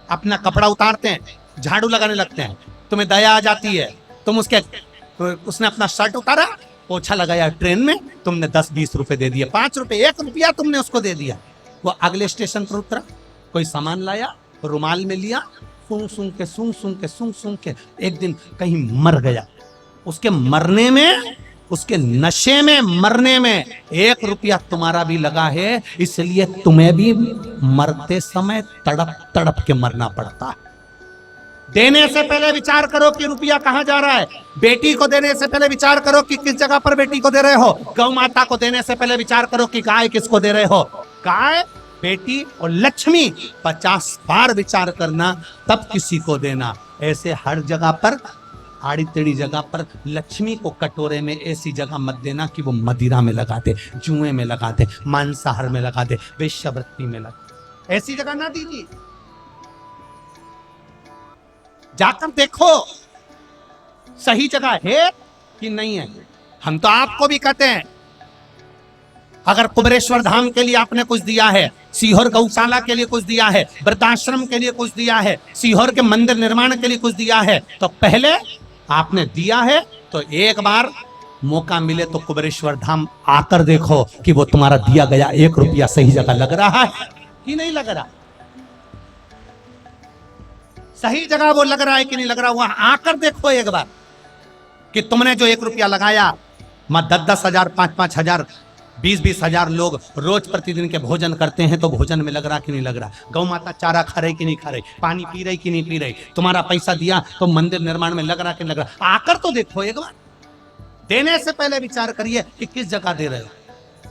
अपना कपड़ा उतारते हैं, झाड़ू लगाने लगते हैं, तुम्हें दया आ जाती है, तुम उसने अपना शर्ट उतारा, पोछा लगाया ट्रेन में, तुमने 10-20 रुपए दे दिए, 5 रुपए, 1 रुपया तुमने उसको दे दिया। वो अगले स्टेशन पर उतरा, कोई सामान लाया, रुमाल में लिया, सूंघ सूंघ के एक दिन कहीं मर गया। उसके मरने में, उसके नशे में मरने में 1 रुपया तुम्हारा भी लगा है, इसलिए तुम्हें भी मरते समय तड़प तड़प के मरना पड़ता है। देने से पहले विचार करो कि रुपया कहां जा रहा है। बेटी को देने से पहले विचार करो कि किस जगह पर बेटी को दे रहे हो। गौ माता को देने से पहले विचार करो कि गाय किसको दे रहे हो। गाय, बेटी और लक्ष्मी 50 बार विचार करना, तब किसी को देना। ऐसे हर जगह पर, आड़ी टेढ़ी जगह पर लक्ष्मी को कटोरे में ऐसी जगह मत देना कि वो मदिरा में लगा दे, जुए में लगा दे, मांसाहार में लगा दे, वेश्यावृत्ति में लगा दे। ऐसी जगह ना दीजिए। जाकर देखो सही जगह है कि नहीं है। हम तो आपको भी कहते हैं अगर कुबेरेश्वर धाम के लिए आपने कुछ दिया है, सीहोर गौशाला के लिए कुछ दिया है, वृद्धाश्रम के लिए कुछ दिया है, सीहोर के मंदिर निर्माण के लिए कुछ दिया है, तो पहले आपने दिया है तो एक बार मौका मिले तो कुबेरेश्वर धाम आकर देखो कि वो तुम्हारा दिया गया 1 रुपया सही जगह लग रहा है कि नहीं लग रहा। सही जगह वो लग रहा है कि नहीं लग रहा, वहां आकर देखो एक बार कि तुमने जो 1 रुपया लगाया, मां 10-10 हजार, 5-5 हजार, 20-20 हजार लोग रोज प्रतिदिन के भोजन करते हैं, तो भोजन में लग रहा कि नहीं लग रहा, गौ माता चारा खा रही कि नहीं खा रही, पानी पी रही कि नहीं पी रही, तुम्हारा पैसा दिया तो मंदिर निर्माण में लग रहा कि नहीं लग रहा। आकर तो देखो एक बार, देने से पहले विचार करिए कि किस जगह दे रहे हो।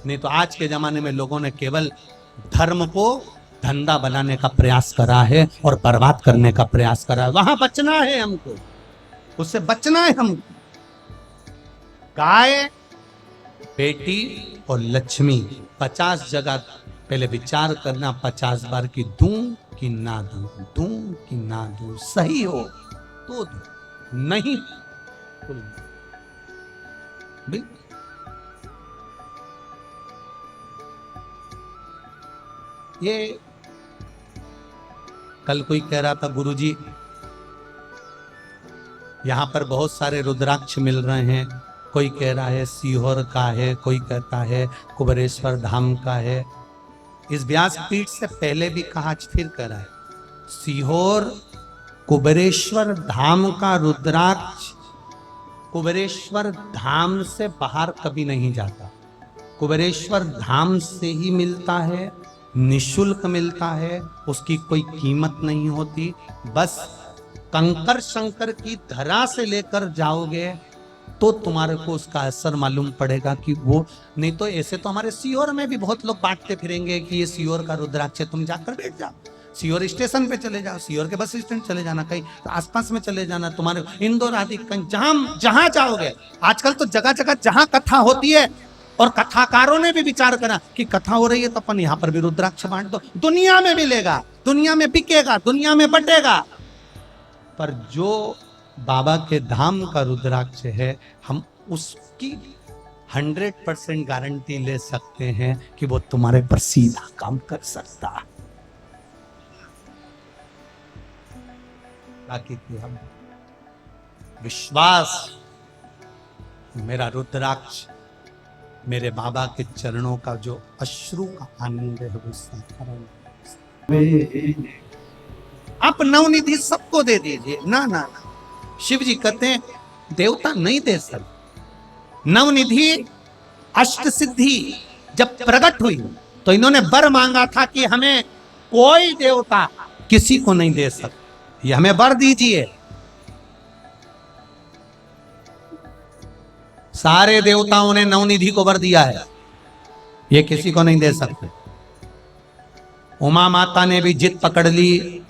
नहीं तो आज के जमाने में लोगों ने केवल धर्म को धंधा बनाने का प्रयास करा है और बर्बाद करने का प्रयास करा है। वहां बचना है हमको, उससे बचना है हमको। गाय, बेटी और लक्ष्मी 50 जगह पहले विचार करना, 50 बार कि दूं कि ना दूं, दूं कि ना दूं, सही हो तो दूं, नहीं ये कल कोई कह रहा था, गुरुजी यहां पर बहुत सारे रुद्राक्ष मिल रहे हैं, कोई कह रहा है सीहोर का है, कोई कहता है कुबेरेश्वर धाम का है। इस व्यासपीठ से पहले भी कहा, आज फिर कह रहा है, सीहोर कुबेरेश्वर धाम का रुद्राक्ष कुबेरेश्वर धाम से बाहर कभी नहीं जाता, कुबेरेश्वर धाम से ही मिलता है, निशुल्क मिलता है, उसकी कोई कीमत नहीं होती। बस कंकर शंकर की धरा से लेकर जाओगे तो तुम्हारे को उसका असर मालूम पड़ेगा कि वो, नहीं तो ऐसे तो हमारे सीहोर में भी बहुत लोग बांटते फिरेंगे कि ये सीहोर का रुद्राक्ष है, तुम जाकर बैठ जाओ, सीहोर स्टेशन पे चले जाओ, सीहोर के बस स्टैंड चले जाना, कहीं तो आसपास में चले जाना, तुम्हारे इंदौर आदि कहीं जहां जाओगे। आजकल तो जगह जगह जहां कथा होती है, और कथाकारों ने भी विचार करा कि कथा हो रही है तो अपन यहां पर भी रुद्राक्ष बांट दो, दुनिया में मिलेगा, दुनिया में बिकेगा, दुनिया में बटेगा। पर जो बाबा के धाम का रुद्राक्ष है, हम उसकी 100% गारंटी ले सकते हैं कि वो तुम्हारे पर सीधा काम कर सकता है। ताकि हम विश्वास, मेरा रुद्राक्ष मेरे बाबा के चरणों का जो अश्रु का आनंद है वो साधारण। आप नवनिधि सबको दे दीजिए, ना ना ना, शिव जी कहते हैं देवता नहीं दे सकते। नवनिधि अष्ट सिद्धि जब प्रकट हुई तो इन्होंने वर मांगा था कि हमें कोई देवता किसी को नहीं दे सकते, ये हमें वर दीजिए। सारे देवताओं ने नवनिधि को वर दिया है, ये किसी को नहीं दे सकते। उमा माता ने भी जिद पकड़ ली,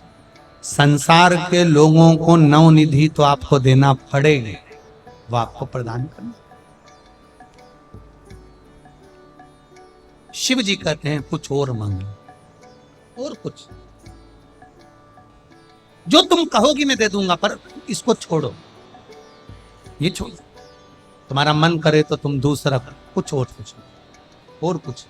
संसार के लोगों को नवनिधि तो आपको देना पड़ेगी, वो आपको प्रदान करना। शिव जी कहते हैं कुछ और मांगो, और कुछ जो तुम कहोगी मैं दे दूंगा, पर इसको छोड़ो, ये छोड़ो। तुम्हारा मन करे तो तुम दूसरा कुछ और पूछो, और कुछ।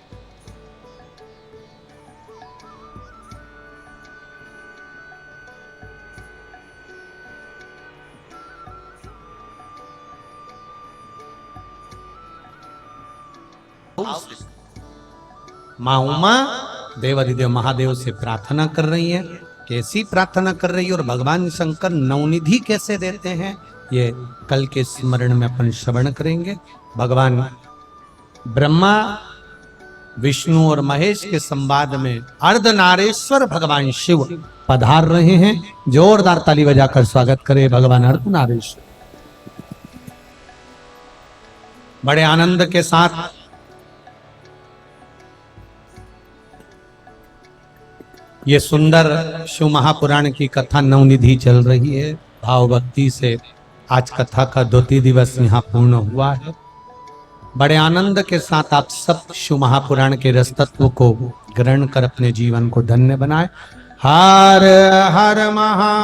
मां उमा देवाधिदेव महादेव से प्रार्थना कर रही है। कैसी प्रार्थना कर रही है और भगवान शंकर नवनिधि कैसे देते हैं, ये कल के स्मरण में अपन श्रवण करेंगे। भगवान ब्रह्मा, विष्णु और महेश के संवाद में अर्धनारेश्वर भगवान शिव पधार रहे हैं। जोरदार ताली बजाकर स्वागत करें भगवान अर्धनारेश्वर। बड़े आनंद के साथ ये सुंदर शिव महापुराण की कथा नवनिधि चल रही है। भाव भक्ति से आज कथा का 2 दिवस यहाँ पूर्ण हुआ है। बड़े आनंद के साथ आप सब शिव महापुराण के रस तत्व को ग्रहण कर अपने जीवन को धन्य बनाए। हर हर महा